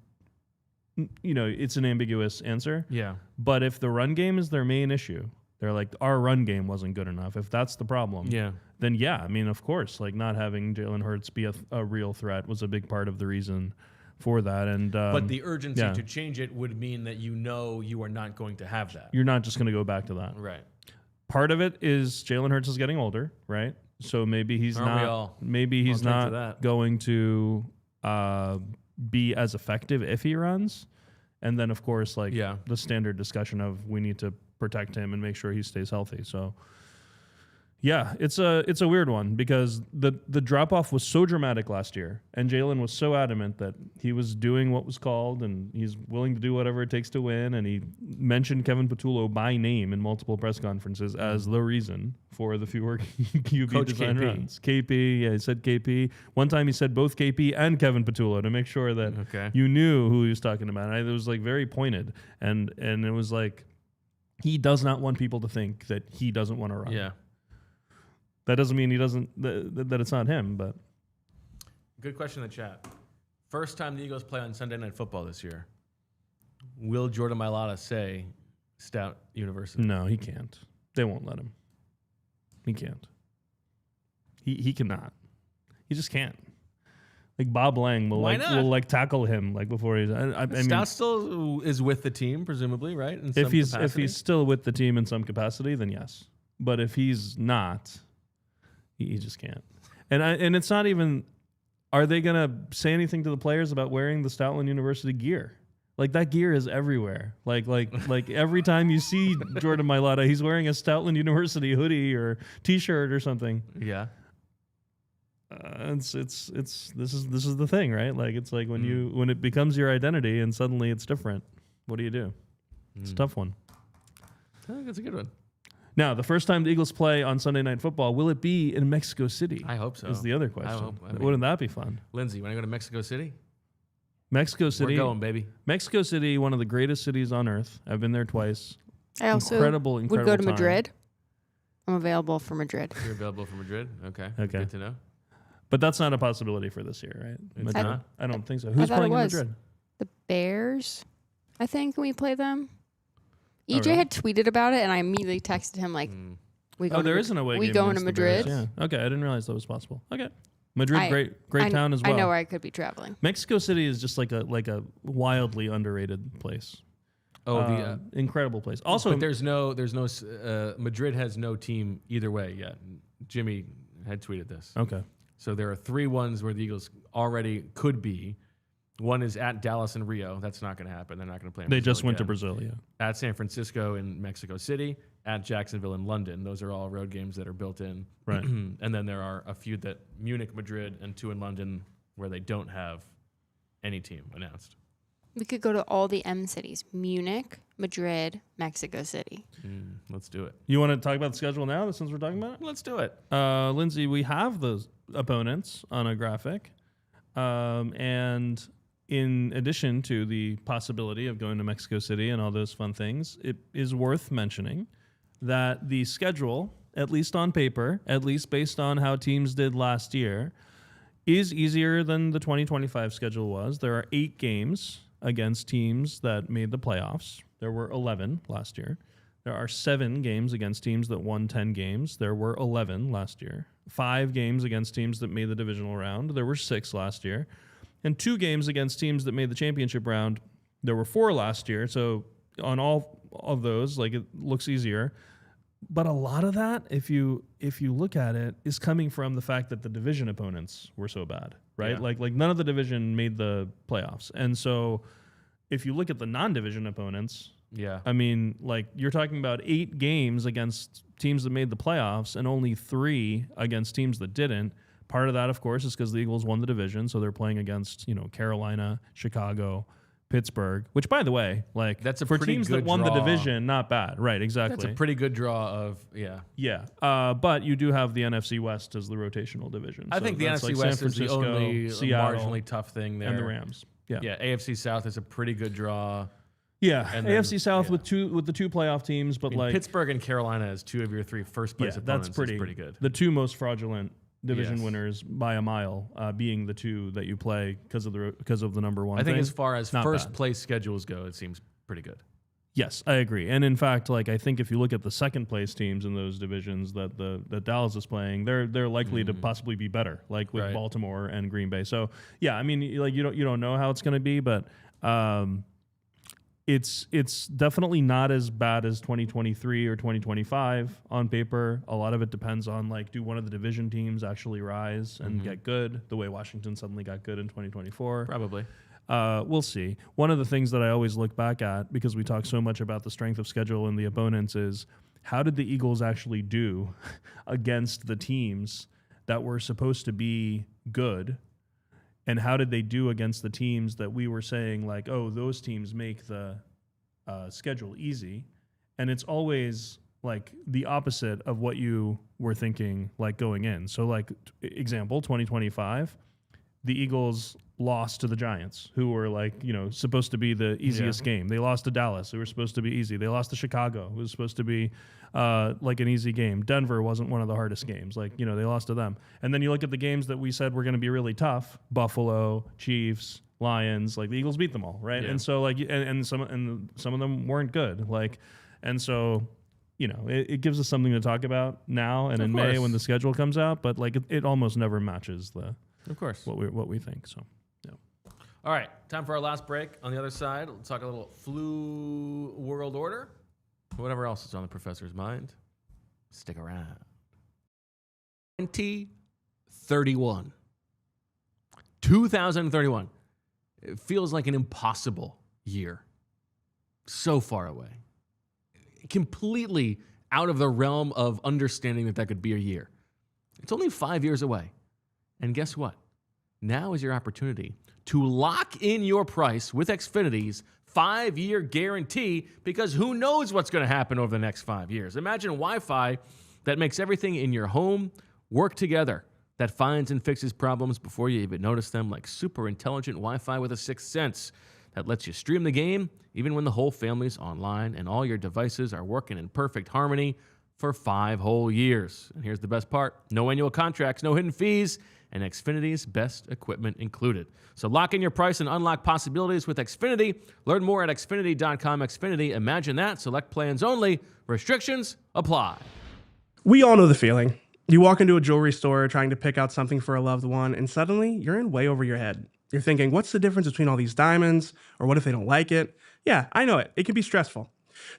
it's an ambiguous answer. Yeah. But if the run game is their main issue, they're like, our run game wasn't good enough. If that's the problem, then of course, like not having Jalen Hurts be a real threat was a big part of the reason for that. And but the urgency to change it would mean that you are not going to have that. You're not just going to go back to that. Right. Part of it is Jalen Hurts is getting older, right? So maybe he's not going to be as effective if he runs. And then, of course, the standard discussion of we need to protect him and make sure he stays healthy. So, yeah, it's a weird one because the drop off was so dramatic last year, and Jalen was so adamant that he was doing what was called, and he's willing to do whatever it takes to win. And he mentioned Kevin Patullo by name in multiple press conferences as the reason for the fewer QB Coach design KP. runs. KP, he said KP. One time he said both KP and Kevin Patullo to make sure that you knew who he was talking about. And it was like very pointed, and it was like he does not want people to think that he doesn't want to run. Yeah. That doesn't mean he doesn't that it's not him, but good question in the chat. First time the Eagles play on Sunday Night Football this year. Will Jordan Mailata say Stout University? No, he can't. They won't let him. He can't. He cannot. He just can't. Like Bob Lang will will tackle him before he's. I mean, still is with the team, presumably, right? If he's still with the team in some capacity, then yes. But if he's not, he just can't. And it's not even. Are they gonna say anything to the players about wearing the Stoutland University gear? Like that gear is everywhere. Like every time you see Jordan Mailata, he's wearing a Stoutland University hoodie or T-shirt or something. Yeah. This is the thing, right? Like it's like when it becomes your identity and suddenly it's different. What do you do? It's a tough one. I think that's a good one. Now, the first time the Eagles play on Sunday Night Football, will it be in Mexico City? I hope so. Is the other question. I mean, wouldn't that be fun? Lindsay, when I go to Mexico City? Mexico City. We're going, baby. Mexico City, one of the greatest cities on earth. I've been there twice. I also incredible would go to time. Madrid. I'm available for Madrid. You're available for Madrid? Okay. Okay. Good to know. But that's not a possibility for this year, right? It's not? I don't think so. Who's thought playing it in was. Madrid? The Bears, I think, when we play them. Oh, EJ really? had tweeted about it, and I immediately texted him, like, we there is an away game. We going to against the Bears, Madrid? Yeah. Okay, I didn't realize that was possible. Okay. Madrid, great town as well. I know where I could be traveling. Mexico City is just like a wildly underrated place. Oh, incredible place. Also, but there's no Madrid has no team either way yet. Jimmy had tweeted this. Okay. So there are 3 ones where the Eagles already could be. One is at Dallas and Rio. That's not going to happen. They're not going to play in They Brazil just went to again. Brazil, yeah. At San Francisco and Mexico City, at Jacksonville and London. Those are all road games that are built in. Right. And then there are a few that Munich, Madrid, and 2 in London where they don't have any team announced. We could go to all the M cities: Munich, Madrid, Mexico City. Let's do it. You want to talk about the schedule now, since we're talking about it? Let's do it. Lindsay, we have those opponents on a graphic. And in addition to the possibility of going to Mexico City and all those fun things, it is worth mentioning that the schedule, at least on paper, at least based on how teams did last year, is easier than the 2025 schedule was. There are 8 games against teams that made the playoffs. There were 11 last year. There are 7 games against teams that won 10 games. There were 11 last year. 5 games against teams that made the divisional round. There were 6 last year. And 2 games against teams that made the championship round. There were 4 last year. So on all of those, like, it looks easier. But a lot of that, if you look at it, is coming from the fact that the division opponents were so bad, right? Yeah. Like none of the division made the playoffs. And so if you look at the non-division opponents, Yeah. I mean, like, you're talking about 8 games against teams that made the playoffs and only 3 against teams that didn't. Part of that, of course, is because the Eagles won the division, so they're playing against, Carolina, Chicago, Pittsburgh, which, by the way, like, That's a for pretty teams good that won the draw. division, not bad. Right, exactly. That's a pretty good draw of, yeah. Yeah, but you do have the NFC West as the rotational division. I So think the that's NFC like West San is the Francisco, only Seattle, marginally tough thing there. and the Rams. Yeah, Yeah, AFC South is a pretty good draw. yeah. And then, AFC South yeah. with the 2 playoff teams, but I mean, like Pittsburgh and Carolina as 2 of your 3 first place opponents that's pretty, is pretty good. The 2 most fraudulent division Yes. winners by a mile, being the 2 that you play because of the number 1. I think thing. as far as Not first bad. place schedules go, it seems pretty good. Yes, I agree. And in fact, like, I think if you look at the second place teams in those divisions that Dallas is playing, they're likely to possibly be better, like with Right. Baltimore and Green Bay. So yeah, I mean, like, you don't know how it's going to be, but it's definitely not as bad as 2023 or 2025 on paper. A lot of it depends on, like, do one of the division teams actually rise and get good the way Washington suddenly got good in 2024. Probably. We'll see. One of the things that I always look back at, because we talk so much about the strength of schedule and the opponents, is how did the Eagles actually do against the teams that were supposed to be good? And how did they do against the teams that we were saying, like, oh, those teams make the schedule easy? And it's always like the opposite of what you were thinking, like, going in. So, like, example, 2025, the Eagles lost to the Giants, who were, like, supposed to be the easiest game. They lost to Dallas, who were supposed to be easy. They lost to Chicago, who was supposed to be like an easy game. Denver wasn't one of the hardest games. Like, they lost to them. And then you look at the games that we said were going to be really tough: Buffalo, Chiefs, Lions. Like, the Eagles beat them all, right? Yeah. And so, like, and some of them weren't good. Like, and so, it gives us something to talk about now and in May when the schedule comes out. But, like, it almost never matches Of course. what we think. So. All right, time for our last break. On the other side, we'll talk a little flu world order. Whatever else is on the professor's mind. Stick around. 2031. 2031. It feels like an impossible year. So far away. Completely out of the realm of understanding that could be a year. It's only 5 years away. And guess what? Now is your opportunity to lock in your price with Xfinity's 5-year guarantee, because who knows what's going to happen over the next 5 years. Imagine Wi-Fi that makes everything in your home work together, that finds and fixes problems before you even notice them, like super intelligent Wi-Fi with a sixth sense that lets you stream the game even when the whole family's online and all your devices are working in perfect harmony for 5 whole years. And here's the best part: no annual contracts, no hidden fees, and Xfinity's best equipment included. So lock in your price and unlock possibilities with Xfinity. Learn more at Xfinity.com. Xfinity, imagine that. Select plans only. Restrictions apply. We all know the feeling. You walk into a jewelry store trying to pick out something for a loved one, and suddenly you're in way over your head. You're thinking, what's the difference between all these diamonds? Or what if they don't like it? Yeah, I know it. It can be stressful.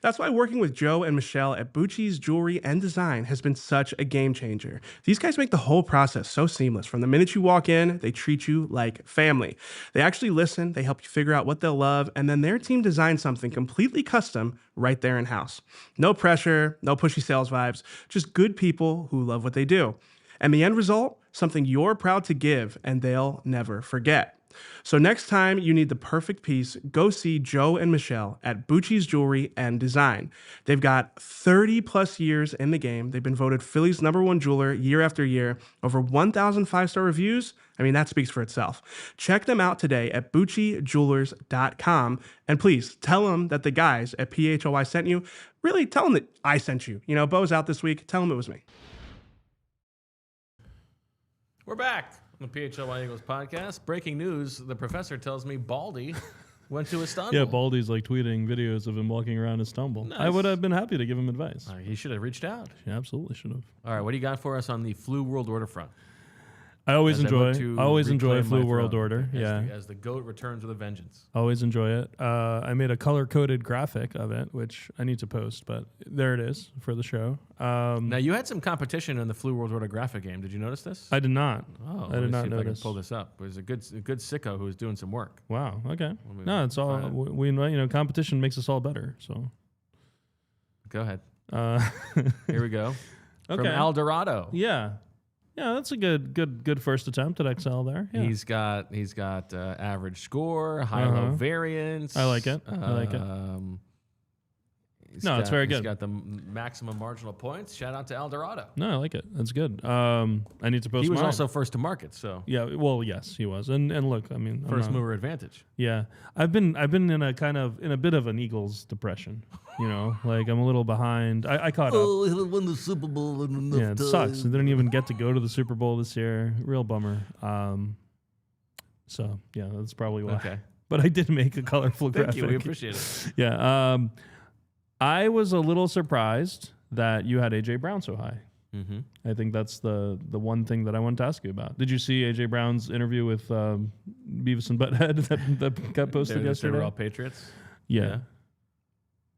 That's why working with Joe and Michelle at Bucci's Jewelry and Design has been such a game changer. These guys make the whole process so seamless. From the minute you walk in, they treat you like family. They actually listen, they help you figure out what they'll love, and then their team designs something completely custom right there in-house. No pressure, no pushy sales vibes, just good people who love what they do. And the end result? Something you're proud to give and they'll never forget. So next time you need the perfect piece, go see Joe and Michelle at Bucci's Jewelry and Design. They've got 30 plus years in the game. They've been voted Philly's #1 jeweler year after year. Over 1,000 5-star reviews. I mean, that speaks for itself. Check them out today at BucciJewelers.com. And please tell them that the guys at PHLY sent you. Really, tell them that I sent you. You know, Bo's out this week. Tell them it was me. We're back on the PHLY Eagles podcast. Breaking news, the professor tells me Baldy went to Istanbul. Yeah, Baldy's like tweeting videos of him walking around Istanbul. Nice. I would have been happy to give him advice. He should have reached out. He absolutely should have. All right, what do you got for us on the Flu World Order front? I always As I look enjoy to Flu reclaim my World throne Order. as the GOAT returns with a vengeance. Always enjoy it. I made a color-coded graphic of it, which I need to post, but there it is for the show. Now, you had some competition in the Flu World Order graphic game. Did you notice this? I did not. Oh, I did not see if I can notice. pull this up. It was a good sicko who was doing some work. Wow. Okay. me No, it's all find it. we competition makes us all better. So Go ahead. uh, Here we go. From Okay. El Dorado. yeah, that's a good first attempt at Excel there. Yeah. He's got average score, high-low variance. I like it. I like it. It's very He's good. got the maximum marginal points. Shout out to El Dorado. No, I like it. That's good. I need to post. He was mine. also first to market, so Yeah. Well, yes, he was. And look, I mean, I'm first not- mover advantage. Yeah, I've been in a bit of an Eagles depression. You know, like I'm a little behind. I caught up. he won the Super Bowl in enough Yeah, it sucks. They didn't even get to go to the Super Bowl this year. Real bummer. So yeah, that's probably why. Okay. But I did make a colorful Thank graphic. you. We appreciate it. Yeah. I was a little surprised that you had AJ Brown so high. Mm-hmm. I think that's the one thing that I wanted to ask you about. Did you see AJ Brown's interview with Beavis and Butthead that got posted They yesterday? were all Patriots. Yeah.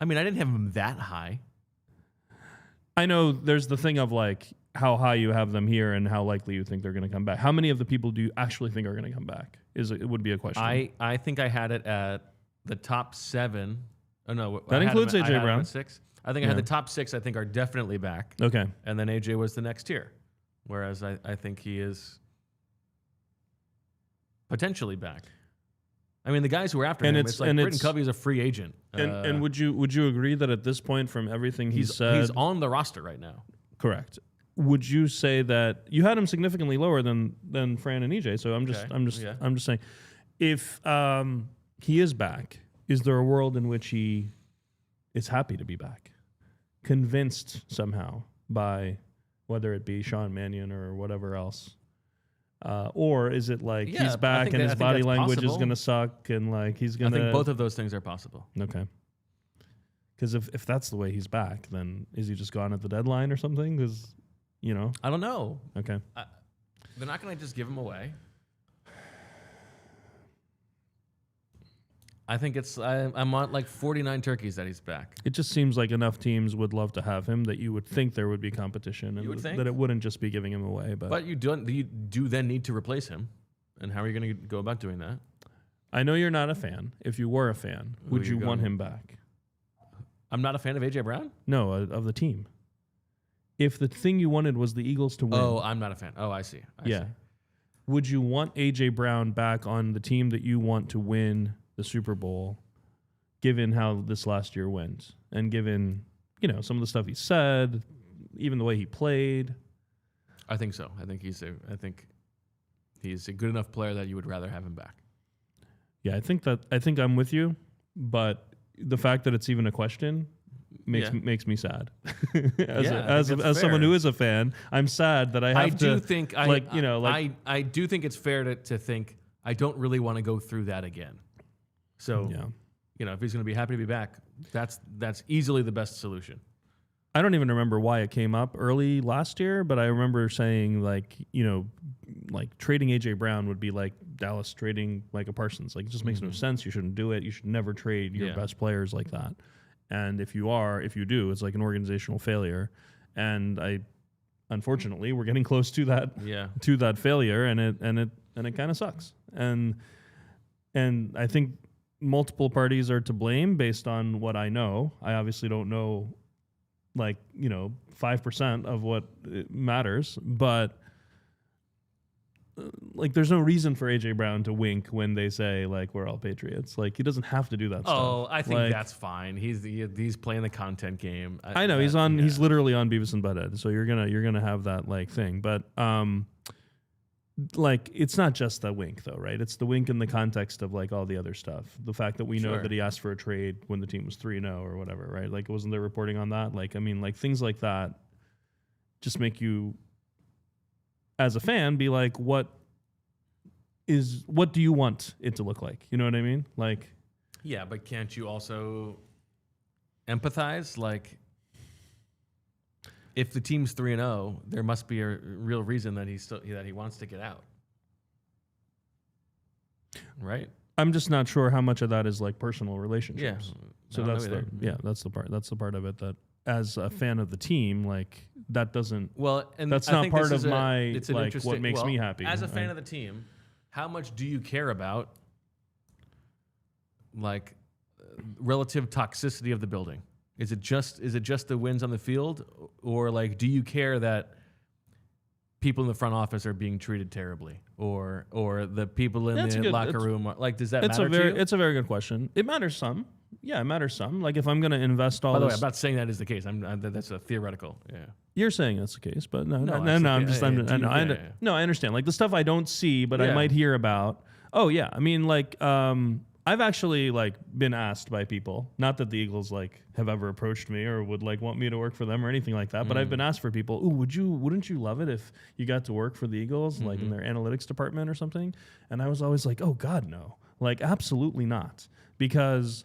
I mean, I didn't have him that high. I know there's the thing of like how high you have them here and how likely you think they're going to come back. How many of the people do you actually think are going to come back? It would be a question. I think I had it at the top 7. Oh no, That I had includes him- I A.J. had him Brown. at 6. I think I had the top 6. I think are definitely back, Okay. and then AJ was the next tier, whereas I think he is potentially back. I mean, the guys who are after And him, it's- it's like and Britton it's- Covey is a free agent. And would you agree that at this point, from everything he's said, on the roster right now. correct? Would you say that you had him significantly lower than Fran and EJ? So I'm just saying, if he is back, is there a world in which he is happy to be back, convinced somehow by whether it be Sean Mannion or whatever else? Or is it like Yeah, he's I back think and that- his I think body that's language is possible. going to suck and like he's going I to... think both of those things are possible. Okay. Because if that's the way he's back, then is he just gone at the deadline or something? Because, I don't know. okay. They're not going to just give him away. I think I'm on like 49 turkeys that he's back. It just seems like enough teams would love to have him that you would think there would be competition and You would think? that it wouldn't just be giving him away. But you do then need to replace him. And how are you going to go about doing that? I know you're not a fan. If you were a fan, Who would are you you want going- him back? I'm not a fan of AJ Brown. No, of the team. If the thing you wanted was the Eagles to win, Oh, I'm not a fan. Oh, I see. I yeah, see. would you want AJ Brown back on the team that you want to win the Super Bowl, given how this last year went and given some of the stuff he said, even the way he played? I think so. I think he's a good enough player that you would rather have him back. Yeah, I think I'm with you, but the fact that it's even a question makes me sad. as someone who is a fan, I'm sad that I have to. I do think it's fair to think I don't really want to go through that again. So if he's going to be happy to be back, that's easily the best solution. I don't even remember why it came up early last year, but I remember saying like trading AJ Brown would be like Dallas trading Micah Parsons. Like it just makes no sense. You shouldn't do it. You should never trade your best players like that. And if you do, it's like an organizational failure. And unfortunately, we're getting close to that failure, and it kind of sucks. And I think multiple parties are to blame based on what I know. I obviously don't know 5% of what matters, but like there's no reason for AJ Brown to wink when they say like we're all Patriots. Like he doesn't have to do that stuff. Oh, I think like, that's fine. He's playing the content game. I know he's on. Yeah. He's literally on Beavis and Butthead. So you're gonna have that like thing. But like it's not just the wink though, right? It's the wink in the context of like all the other stuff. The fact that we know that he asked for a trade when the team was 3-0 or whatever, right? Like wasn't there reporting on that? Like I mean, like things like that just make you, as a fan, be like, what do you want it to look like? You know what I mean? Like, yeah, but can't you also empathize? Like, if the team's 3-0, there must be a real reason that he wants to get out, right? I'm just not sure how much of that is like personal relationships. Yeah, so that's the part. That's the part of it that, as a fan of the team, like that doesn't. Well, and that's not part of my like what makes me happy. As a fan of the team, how much do you care about like relative toxicity of the building? Is it just the wins on the field, or like do you care that people in the front office are being treated terribly, or the people in the locker room are, like, does that matter to you? It's a very good question. It matters some. Yeah, it matters some. Like if I'm going to invest all. By the way, I'm not saying that is the case. That's a theoretical. Yeah. You're saying that's the case, but no. I understand. Like the stuff I don't see, but I might hear about. Oh yeah, I mean like I've actually like been asked by people. Not that the Eagles like have ever approached me or would like want me to work for them or anything like that. But I've been asked for people. Ooh, wouldn't you love it if you got to work for the Eagles, like in their analytics department or something? And I was always like, oh God, no. Like absolutely not, because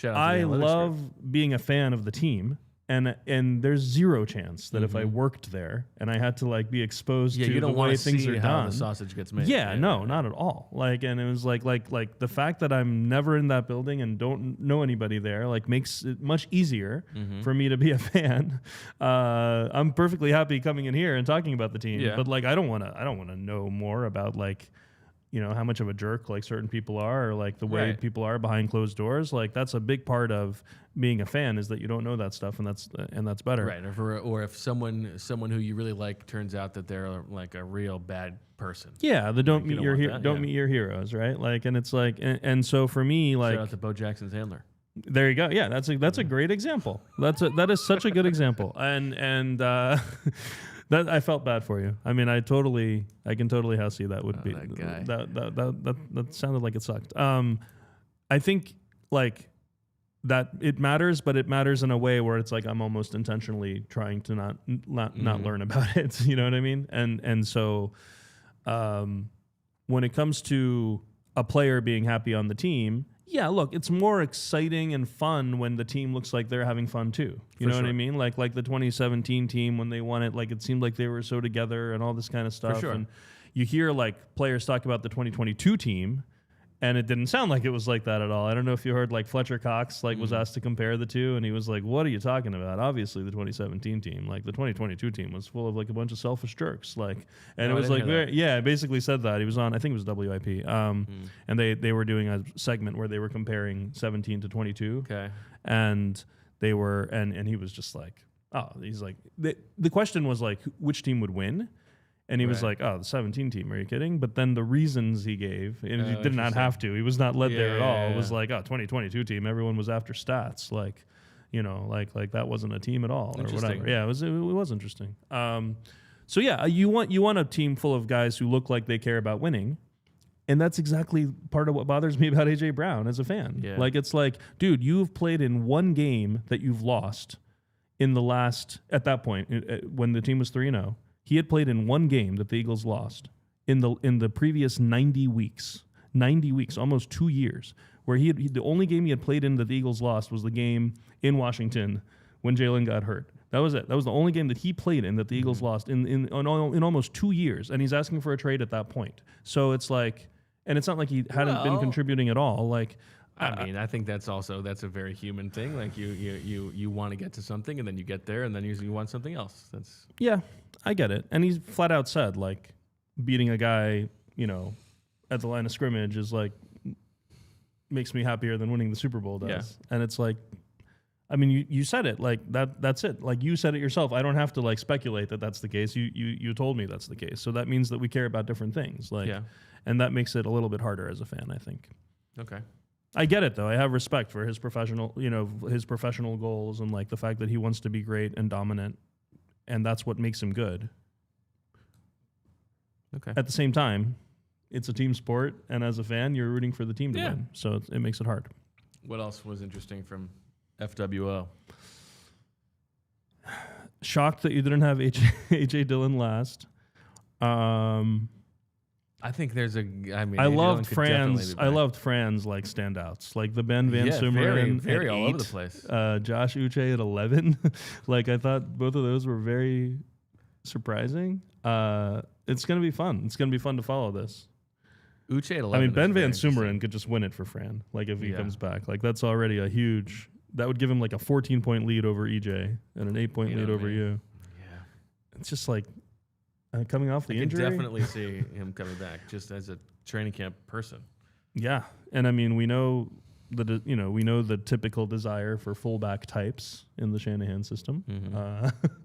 I love being a fan of the team, and there's zero chance that if I worked there and I had to like be exposed to the way things are done, the sausage gets made. Yeah, no, not at all. Like, and it was like the fact that I'm never in that building and don't know anybody there, like makes it much easier for me to be a fan. I'm perfectly happy coming in here and talking about the team, but like I don't want to know more about like, you know, how much of a jerk like certain people are, or like the way people are behind closed doors. Like that's a big part of being a fan, is that you don't know that stuff, and that's better. Right. Or if someone who you really like turns out that they're like a real bad person. Yeah, don't meet your heroes, right? Like, and it's like, and so for me, like, shout out to Bo Jackson's handler. There you go. Yeah, that's a great example. That is such a good example, and. That I felt bad for you. I mean, I can totally how see that would be. That guy. That sounded like it sucked. I think like that it matters, but it matters in a way where it's like I'm almost intentionally trying to not learn about it. You know what I mean? And so when it comes to a player being happy on the team, yeah, look, it's more exciting and fun when the team looks like they're having fun too. You know what I mean? Like the 2017 team when they won it, like it seemed like they were so together and all this kind of stuff. For sure. And you hear like players talk about the 2022 team, and it didn't sound like it was like that at all. I don't know if you heard like Fletcher Cox like was asked to compare the two, and he was like, "What are you talking about? Obviously the 2017 team, like the 2022 team was full of like a bunch of selfish jerks." Like, and it was like, it basically said that. He was on, I think it was WIP, and they were doing a segment where they were comparing 17 to 22. Okay, and they were, and he was just like, oh, he's like, the question was like, which team would win? And he was like, oh, the 17 team, are you kidding? But then the reasons he gave, and he did not have to. He was not led there at all. It was like, oh, 2022 team, everyone was after stats. Like, you know, like that wasn't a team at all or whatever. Yeah, it was interesting. So yeah, you want a team full of guys who look like they care about winning. And that's exactly part of what bothers me about A.J. Brown as a fan. Yeah. Like, it's like, dude, you've played in one game that you've lost in the last, at that point, when the team was 3-0. He had played in one game that the Eagles lost in the previous 90 weeks, almost 2 years, where the only game he had played in that the Eagles lost was the game in Washington when Jalen got hurt. That was it. That was the only game that he played in that the Eagles lost in almost 2 years, and he's asking for a trade at that point. So it's like, and it's not like he hadn't been contributing at all. Like, I mean, I think that's a very human thing. Like you want to get to something, and then you get there, and then you want something else. Yeah, I get it. And he's flat out said, like, beating a guy, you know, at the line of scrimmage is like makes me happier than winning the Super Bowl does. Yeah. And it's like, I mean, you said it like that. That's it. Like you said it yourself. I don't have to like speculate that that's the case. You told me that's the case. So that means that we care about different things. Like, and that makes it a little bit harder as a fan, I think. Okay. I get it though. I have respect for his professional, his professional goals and like the fact that he wants to be great and dominant, and that's what makes him good. Okay. At the same time, it's a team sport, and as a fan, you're rooting for the team to win. So it makes it hard. What else was interesting from FWO? Shocked that you didn't have AJ Dillon last. I think there's a. I mean, I AJ loved could definitely be Fran's. back. I loved Fran's like standouts, like the Ben Van Sumeren very at all 8, over the place. Josh Uche at 11. Like I thought both of those were very surprising. It's gonna be fun. It's gonna be fun to follow this. Uche at 11. I mean, Ben Van Sumeren Sumeren could just win it for Fran. Like if he comes back, like that's already a huge. That would give him like a 14-point lead over EJ and an 8-point lead over you. Yeah. It's just like coming off the I injury. can definitely see him coming back just as a training camp person. Yeah, and I mean we know the typical desire for fullback types in the Shanahan system.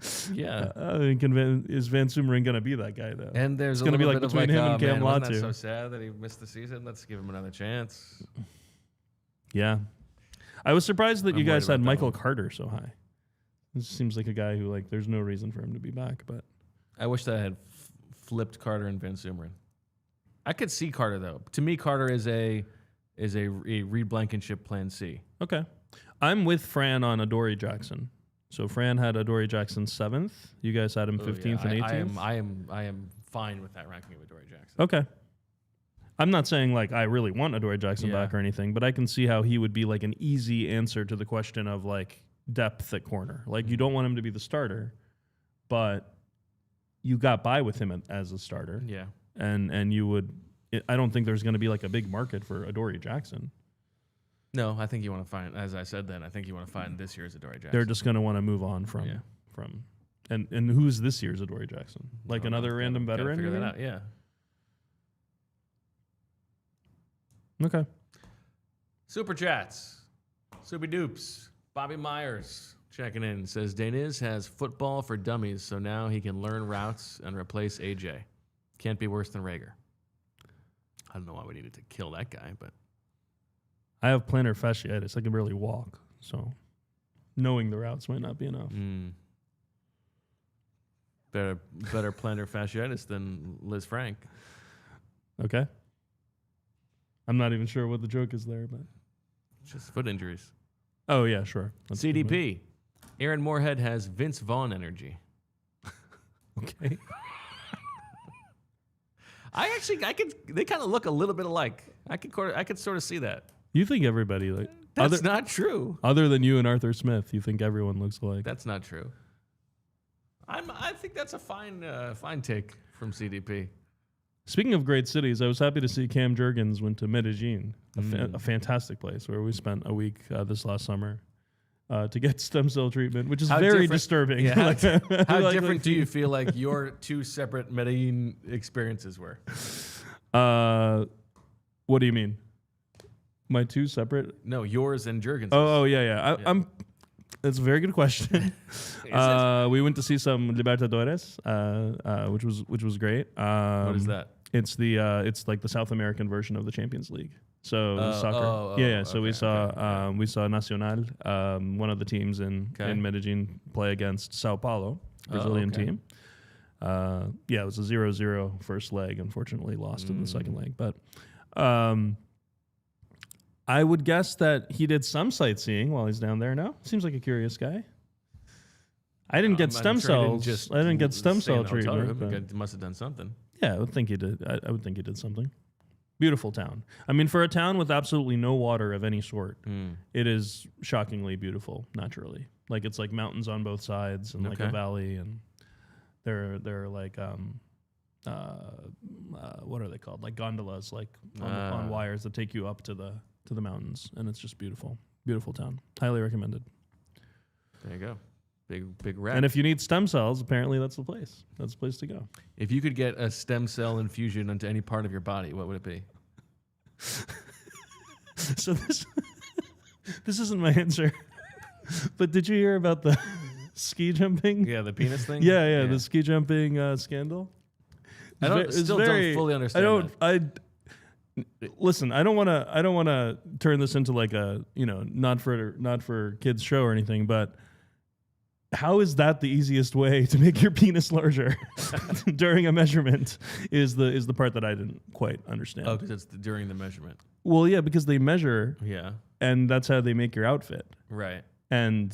Is Van Sumeren going to be that guy though? And there's going to be like bit between of him and Cam wasn't that Latu. so sad that he missed the season? Let's give him another chance. Yeah, I was surprised that I'm you guys worried had about that Michael one. Carter so high. This seems like a guy who like there's no reason for him to be back, but I wish that I had flipped Carter and Van Sumeren. I could see Carter though. To me, Carter is a Reed Blankenship plan C. okay. I'm with Fran on Adoree Jackson. So Fran had Adoree Jackson 7th. You guys had him 15th and 18th. I am fine with that ranking of Adoree Jackson. Okay. I'm not saying like I really want Adoree Jackson back or anything, but I can see how he would be like an easy answer to the question of like depth at corner. Like you don't want him to be the starter, but you got by with him as a starter. Yeah. And you would. I don't think there's going to be like a big market for Adoree Jackson. No, I think you want to find, as I said then, I think you want to find this year's Adoree Jackson. They're just going to want to move on from. And who's this year's Adoree Jackson? Like another random veteran? Figure that out. Yeah. Okay. Super Chats. Soupy Doops. Bobby Myers checking in. Says Deniz has football for dummies, so now he can learn routes and replace AJ. Can't be worse than Rager. I don't know why we needed to kill that guy, but I have plantar fasciitis. I can barely walk, so knowing the routes might not be enough. better plantar fasciitis than Liz Frank. Okay. I'm not even sure what the joke is there, but Just foot injuries. oh yeah, sure. That's a good CDP. Aaron Moorhead has Vince Vaughn energy. one. Okay. They kind of look a little bit alike. I could sort of see that. You think everybody like That's not true. other than you and Arthur Smith, you think everyone looks alike? That's not true. I think that's a fine take from CDP. Speaking of great cities, I was happy to see Cam Jurgens went to Medellin, a fantastic place where we spent a week this last summer to get stem cell treatment, which is very disturbing. Yeah, how different do you feel like your two separate Medellin experiences were? What do you mean? My two separate? No, yours and Jurgens. Yeah. I'm. That's a very good question. We went to see some Libertadores, which was great. What is that? It's like the South American version of the Champions League. So soccer. So we saw Nacional, one of the teams in Medellin, play against Sao Paulo, Brazilian team. It was a 0-0 first leg. Unfortunately, lost in the second leg, but. I would guess that he did some sightseeing while he's down there. No, seems like a curious guy. I didn't get stem cells. I didn't get stem cell treatment. He must have done something. Yeah, I would think he did. I would think he did something. Beautiful town. I mean, for a town with absolutely no water of any sort, it is shockingly beautiful naturally. Like it's like mountains on both sides and like a valley, and they're like what are they called? Like gondolas, like on wires that take you up to the mountains, and it's just beautiful. Beautiful town. Highly recommended. There you go. Big wrap. And if you need stem cells, apparently that's the place. That's the place to go. If you could get a stem cell infusion into any part of your body, what would it be? So this isn't my answer. But did you hear about the ski jumping? Yeah, the penis thing. Yeah, the ski jumping scandal. I don't fully understand. Listen, I don't want to turn this into like a not for kids show or anything, but how is that the easiest way to make your penis larger during a measurement? Is the part that I didn't quite understand. Oh, because it's during the measurement. Well, yeah, because they measure. Yeah. And that's how they make your outfit. Right. And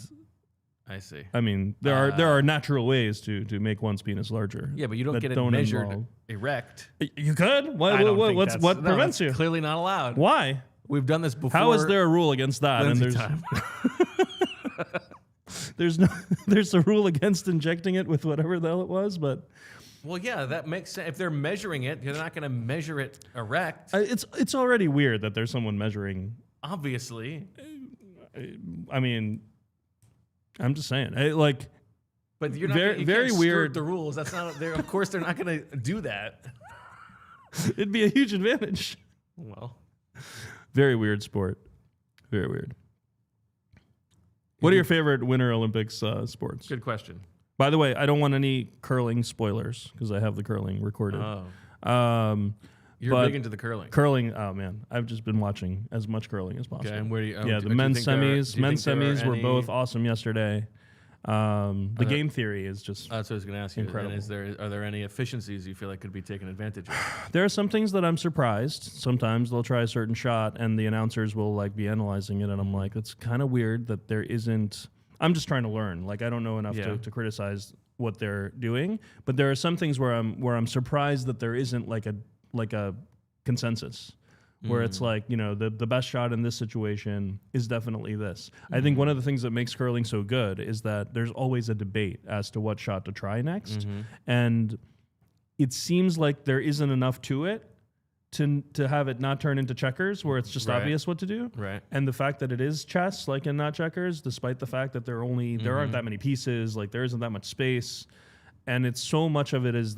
I see. I mean, there are natural ways to make one's penis larger. Yeah, but you don't get it measured erect. You could? What prevents you? Clearly not allowed. Why? We've done this before. How is there a rule against that? Lindsay And time. there's a rule against injecting it with whatever the hell it was, but well, yeah, that makes sense. If they're measuring it, they're not going to measure it erect. It's already weird that there's someone measuring. Obviously. I mean, I'm just saying, but you're not very can't weird. skirt the rules. That's not. Of course, they're not going to do that. It'd be a huge advantage. Well, very weird sport. Very weird. What are your favorite Winter Olympics sports? Good question. By the way, I don't want any curling spoilers because I have the curling recorded. Oh. You're big into the curling. Curling, oh man, I've just been watching as much curling as possible. Okay, and where do you? The men's semis were both awesome yesterday. The game theory is just that's what I was going to ask you. Incredible. And are there any efficiencies you feel like could be taken advantage of? There are some things that I'm surprised. Sometimes they'll try a certain shot and the announcers will be analyzing it, and I'm like, it's kind of weird that there isn't. I'm just trying to learn. I don't know enough to criticize what they're doing, but there are some things where I'm surprised that there isn't like a consensus. Where it's the best shot in this situation is definitely this. I think one of the things that makes curling so good is that there's always a debate as to what shot to try next. And it seems like there isn't enough to it to have it not turn into checkers where it's just obvious what to do. Right. And the fact that it is chess, and not checkers, despite the fact that there aren't that many pieces, there isn't that much space. And it's so much of it is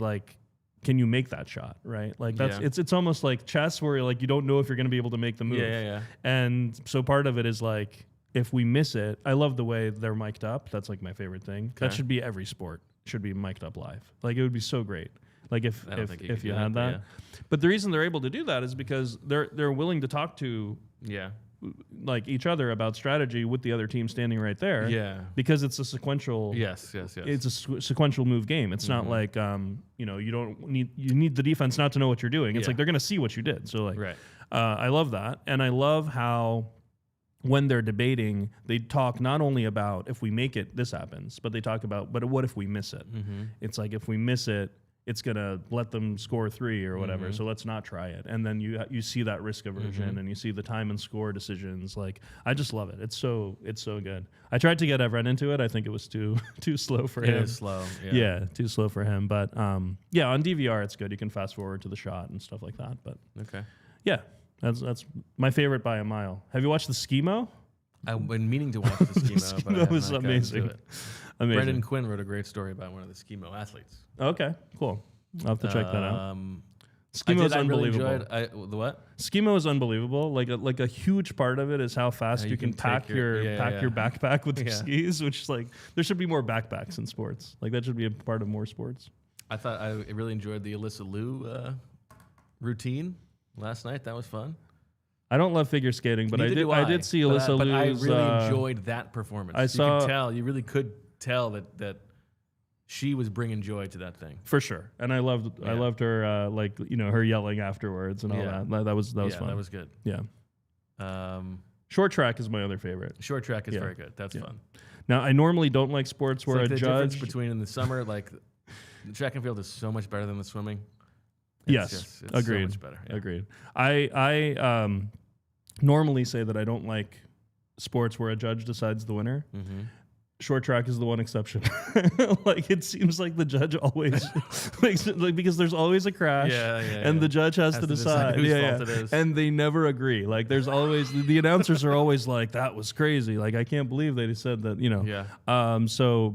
can you make that shot, right? It's almost like chess where you don't know if you're going to be able to make the move. Yeah. And so part of it is if we miss it, I love the way they're mic'd up. That's my favorite thing. Okay. That should be every sport. Should be mic'd up live. It would be so great. If you had that. But the reason they're able to do that is because they're willing to talk to each other about strategy with the other team standing right there. Yeah. Because it's a sequential. Yes. It's a sequential move game. It's not you need the defense not to know what you're doing. It's they're going to see what you did. So right. I love that, and I love how when they're debating, they talk not only about if we make it, this happens, but they talk about what if we miss it. It's if we miss it, it's going to let them score 3 or whatever. So let's not try it. And then you see that risk aversion and you see the time and score decisions. I just love it. It's so good. I tried to get Everett into it. I think it was too slow for him. It is slow. Yeah, too slow for him. But on DVR it's good. You can fast forward to the shot and stuff like that. But okay. Yeah, that's my favorite by a mile. Have you watched the Schemo? I've been meaning to watch the Schemo, but I have was not gotten to amazing. it. Amazing. Brendan Quinn wrote a great story about one of the Schemo athletes. Okay, cool. I'll have to check that out. Schemo is unbelievable. Really the what? Schemo is unbelievable. Like a huge part of it is how fast you can pack your backpack with your skis, which is there should be more backpacks in sports. That should be a part of more sports. I really enjoyed the Alyssa Liu routine last night. That was fun. I don't love figure skating, but I did see Alyssa Liu's. But I really enjoyed that performance. You really could tell that she was bringing joy to that thing for sure. And I loved her her yelling afterwards and all that. That was fun. That was good. Yeah. Short track is my other favorite. Short track is very good. That's fun. Now I normally don't like sports where a the judge difference between in the summer the track and field is so much better than the swimming. It's agreed. So much better. Yeah. Agreed. I normally say that I don't like sports where a judge decides the winner. Short track is the one exception. It seems like the judge always makes it, because there's always a crash, and the judge has to decide whose fault it is. And they never agree. There's always the announcers are always that was crazy. I can't believe they said that.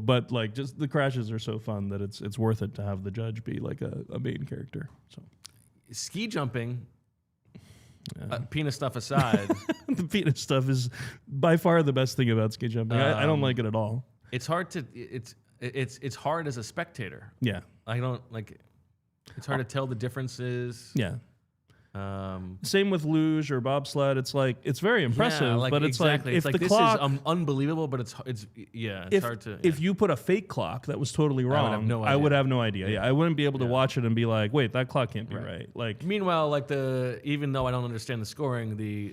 But just the crashes are so fun that it's worth it to have the judge be a main character. So ski jumping. Penis stuff aside, The penis stuff is by far the best thing about ski jumping. I don't like it at all. it's hard to it's hard as a spectator. Yeah. I don't like. It's hard to tell the differences. Yeah. Same with luge or bobsled. It's like it's very impressive, but it's exactly. like It's if like the this clock, is unbelievable, but it's hard to. if you put a fake clock that was totally wrong, have no I would idea. have no idea. Yeah, I wouldn't be able to watch it and be like, wait, that clock can't be right. Like, Meanwhile, like even though I don't understand the scoring, the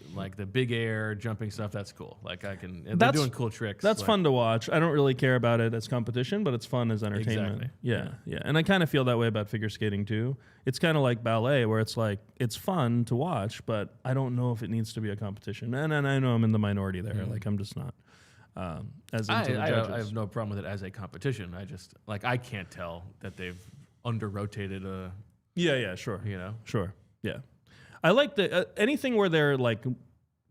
big air jumping stuff, that's cool. Like I can, and they're doing cool tricks. that's like, fun to watch. I don't really care about it as competition, but it's fun as entertainment. Exactly. Yeah. And I kind of feel that way about figure skating too. It's kind of like ballet, where it's like it's fun to watch, but I don't know if it needs to be a competition. And I know I'm in the minority there. Like I'm just not as into the judges. I have no problem with it as a competition. I just I can't tell that they've under rotated a. Yeah, sure. Sure. Yeah. I like the anything where they're like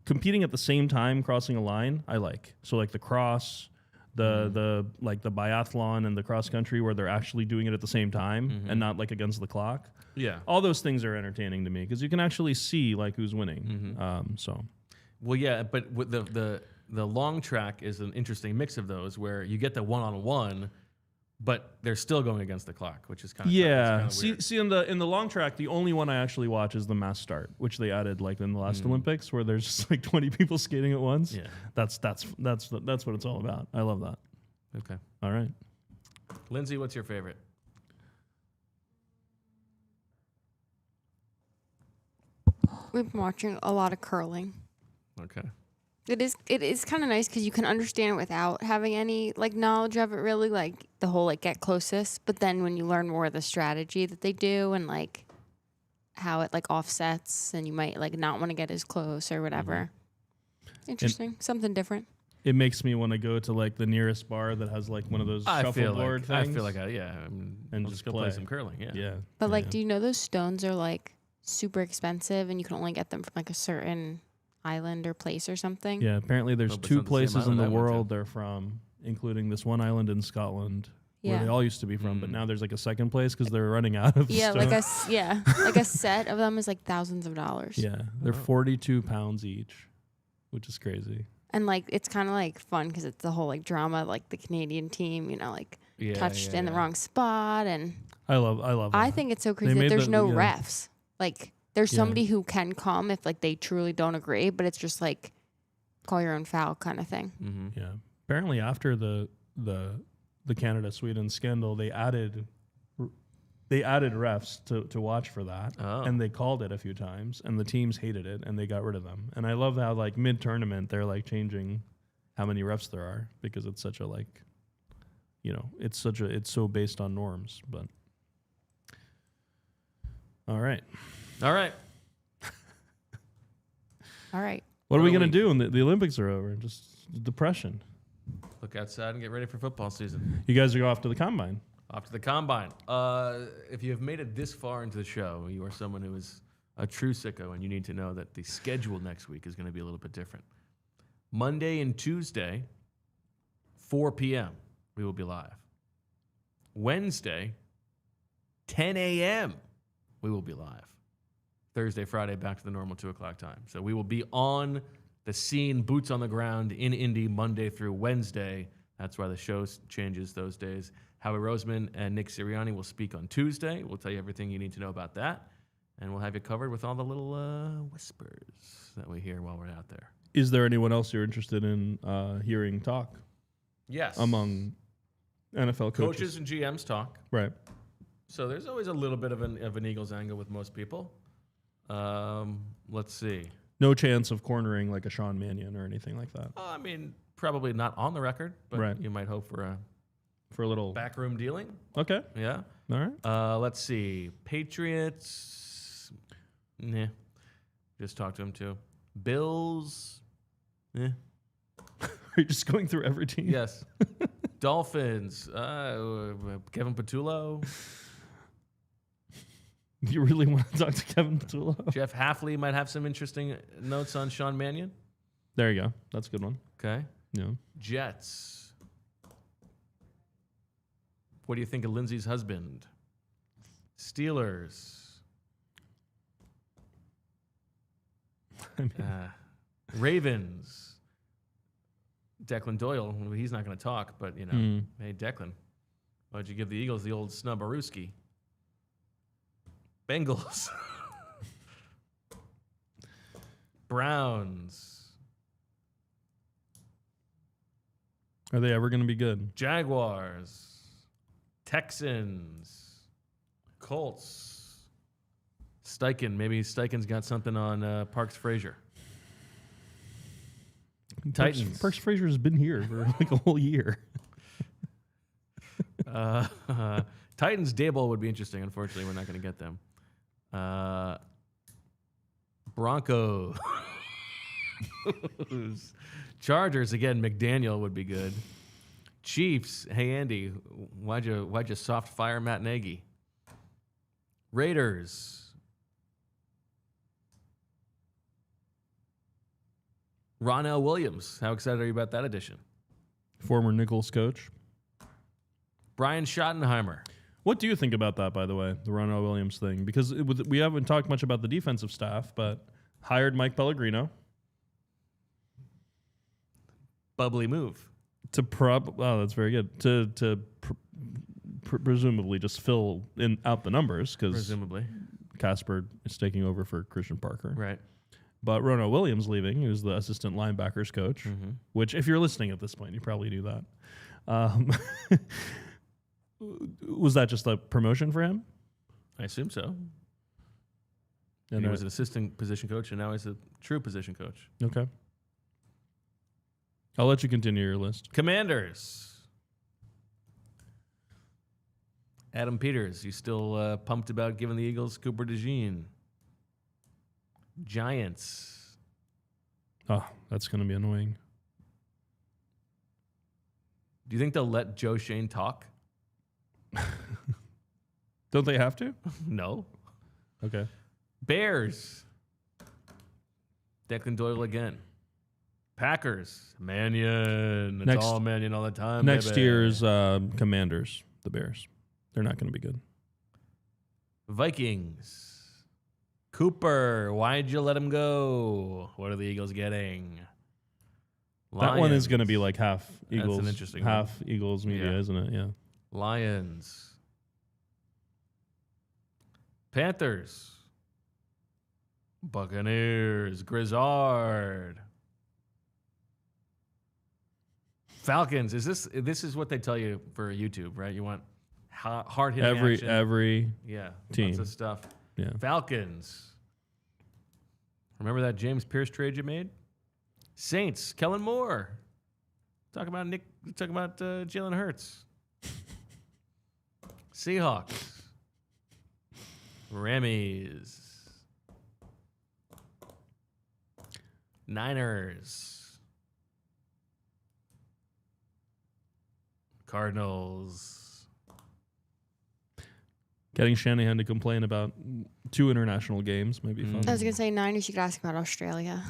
competing at the same time, crossing a line. I like. So like the cross, the biathlon and the cross country where they're actually doing it at the same time and not like against the clock. Yeah. All those things are entertaining to me because you can actually see like who's winning. Well, yeah, but with the long track is an interesting mix of those where you get the one-on-one, but they're still going against the clock, which is kind of yeah. weird. See in the long track, the only one I actually watch is the mass start, which they added like in the last Olympics, where there's just like 20 people skating at once. Yeah. That's what it's all about. I love that. Okay. All right. Lindsay, what's your favorite? We've been watching a lot of curling. Okay. It is kind of nice because you can understand it without having any like knowledge of it, really, like the whole like get closest. But then when you learn more of the strategy that they do and like how it like offsets, and you might like not want to get as close or whatever. Interesting, something different. It makes me want to go to like the nearest bar that has like one of those shuffleboard things. I feel like and just go play some curling. Yeah. Yeah. But like, do you know those stones are like super expensive, and you can only get them from like a certain island or place or something? Yeah, apparently there's but it's two not the same places in island the I went to. world they're from, including this one island in Scotland where Yeah. they all used to be from, but now there's like a second place because they're running out of Yeah, stuff. like a set of them is like thousands of dollars. Yeah, they're 42 pounds each, which is crazy. And like it's kind of like fun because it's the whole like drama, like the Canadian team, like touched in the wrong spot, and I love. I that. think it's so They crazy that made there's the- no yeah. refs. Like there's somebody who can come if like they truly don't agree, but it's just like call your own foul kind of thing. Yeah. Apparently, after the Canada Sweden scandal, they added refs to watch for that, and they called it a few times, and the teams hated it, and they got rid of them. And I love how like mid tournament they're like changing how many refs there are because it's such a like, it's so based on norms. But all right. All right. What are we What gonna a do when the Olympics are over? Just depression. Look outside and get ready for football season. You guys are going off to the combine. Off to the combine. If you have made it this far into the show, you are someone who is a true sicko, and you need to know that the schedule next week is going to be a little bit different. Monday and Tuesday, 4 p.m., we will be live. Wednesday, 10 a.m., we will be live. Thursday, Friday, back to the normal 2 o'clock time. So we will be on the scene, boots on the ground in Indy Monday through Wednesday. That's why the show changes those days. Howie Roseman and Nick Sirianni will speak on Tuesday. We'll tell you everything you need to know about that. And we'll have you covered with all the little whispers that we hear while we're out there. Is there anyone else you're interested in hearing talk Yes. among NFL coaches and GMs talk. Right. So there's always a little bit of an Eagles angle with most people. Let's see. No chance of cornering like a Sean Mannion or anything like that. I mean, probably not on the record, but Right. you might hope for a For a little. backroom dealing. Okay. Yeah. All right. Let's see. Patriots. Nah. Just talk to him too. Bills. Are you just going through every team? Yes. Dolphins. Kevin Patullo. You really want to talk to Kevin Patullo? Jeff Hafley might have some interesting notes on Sean Mannion. There you go. That's a good one. Okay. Yeah. Jets. What do you think of Lindsay's husband? Steelers. Ravens. Declan Doyle. He's not going to talk, but, you know, hey, Declan, why'd you give the Eagles the old snub-a-rooski? Bengals. Browns. Are they ever going to be good? Jaguars. Texans. Colts. Steichen. Maybe Steichen's got something on Parks Frazier. Titans. Parks Frazier's been here for like a whole year. Titans. Daboll would be interesting. Unfortunately, we're not going to get them. Broncos. Chargers again. McDaniel would be good. Chiefs. Hey Andy, why'd you soft fire Matt Nagy? Raiders. Ronell Williams. How excited are you about that addition? Former Nichols coach. Brian Schottenheimer. What do you think about that, by the way, the Ronald Williams thing? Because we haven't talked much about the defensive staff, but hired Mike Pellegrino. Bubbly move. That's very good. To presumably just fill out the numbers, because Presumably. Casper is taking over for Christian Parker. Right. But Ronald Williams leaving, who's the assistant linebackers coach, which if you're listening at this point, you probably do that. Was that just a promotion for him? I assume so. And he was an assistant position coach, and now he's a true position coach. Okay. I'll let you continue your list. Commanders. Adam Peters. You still pumped about giving the Eagles Cooper DeJean? Giants. Oh, that's going to be annoying. Do you think they'll let Joe Shane talk? Don't they have to? No. Okay. Bears. Declan Doyle again. Packers. Mannion. It's all Mannion all the time. Next baby. year's Commanders, the Bears. They're not going to be good. Vikings. Cooper. Why'd you let him go? What are the Eagles getting? That one is going to be like half Eagles, That's an interesting half Eagles media, isn't it? Yeah. Lions. Panthers. Buccaneers. Grizzard. Falcons. This is what they tell you for YouTube, right? You want hard hitting action. Every team. Lots of stuff. Yeah. Falcons. Remember that James Pierce trade you made? Saints. Kellen Moore. Talk about Jalen Hurts. Seahawks. Rammies. Niners. Cardinals. Getting Shanahan to complain about 2 international games may be fun. I was going to say Niners, you could ask about Australia.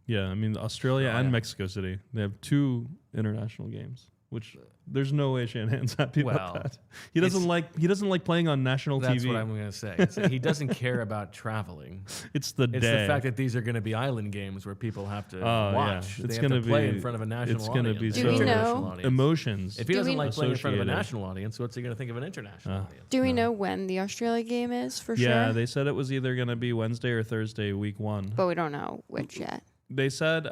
Yeah, I mean, Australia and Mexico City. They have 2 international games, which there's no way Shanahan's happy about that. He doesn't like playing on national TV. That's what I'm going to say. So he doesn't care about traveling. It's the fact that these are going to be island games where people have to watch. Yeah. It's going to play in front of a national it's audience. It's going to be so emotions. If he doesn't like playing in front of a national audience, what's he going to think of an international audience? Do we know when the Australia game is for sure? Yeah, they said it was either going to be Wednesday or Thursday, week 1. But we don't know which yet. They said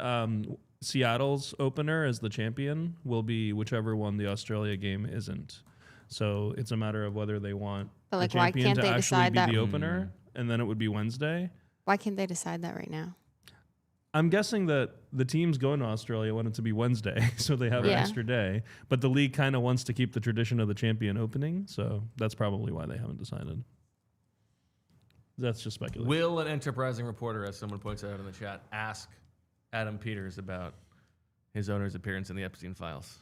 Seattle's opener as the champion will be whichever one the Australia game isn't. So it's a matter of whether they want But like, the why champion can't to they actually decide be that? the opener, and then it would be Wednesday. Why can't they decide that right now? I'm guessing that the teams going to Australia want it to be Wednesday, so they have an extra day. But the league kind of wants to keep the tradition of the champion opening, so that's probably why they haven't decided. That's just speculation. Will an enterprising reporter, as someone points out in the chat, ask Adam Peters about his owner's appearance in the Epstein files?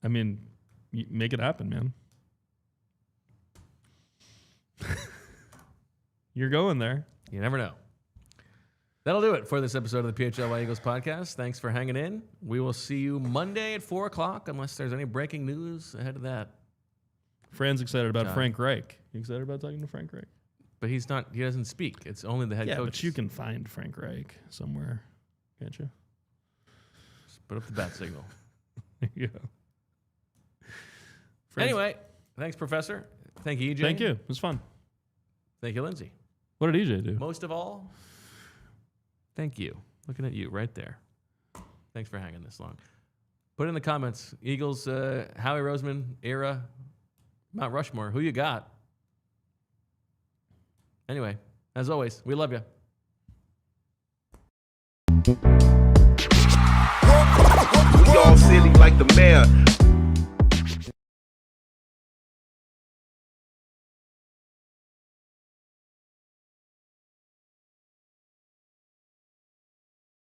I mean, make it happen, man. You're going there. You never know. That'll do it for this episode of the PHLY Eagles podcast. Thanks for hanging in. We will see you Monday at 4 o'clock, unless there's any breaking news ahead of that. Fran's excited about John. Frank Reich. You excited about talking to Frank Reich? But he's not. He doesn't speak. It's only the head Yeah, coach. but you can find Frank Reich somewhere, can't you? Just put up the bat signal. Yeah. Anyway, thanks, Professor. Thank you, EJ. Thank you. It was fun. Thank you, Lindsay. What did EJ do? Most of all, thank you. Looking at you right there. Thanks for hanging this long. Put in the comments, Eagles, Howie Roseman-era, Mount Rushmore. Who you got? Anyway, as always, we love you. We all silly like the mayor.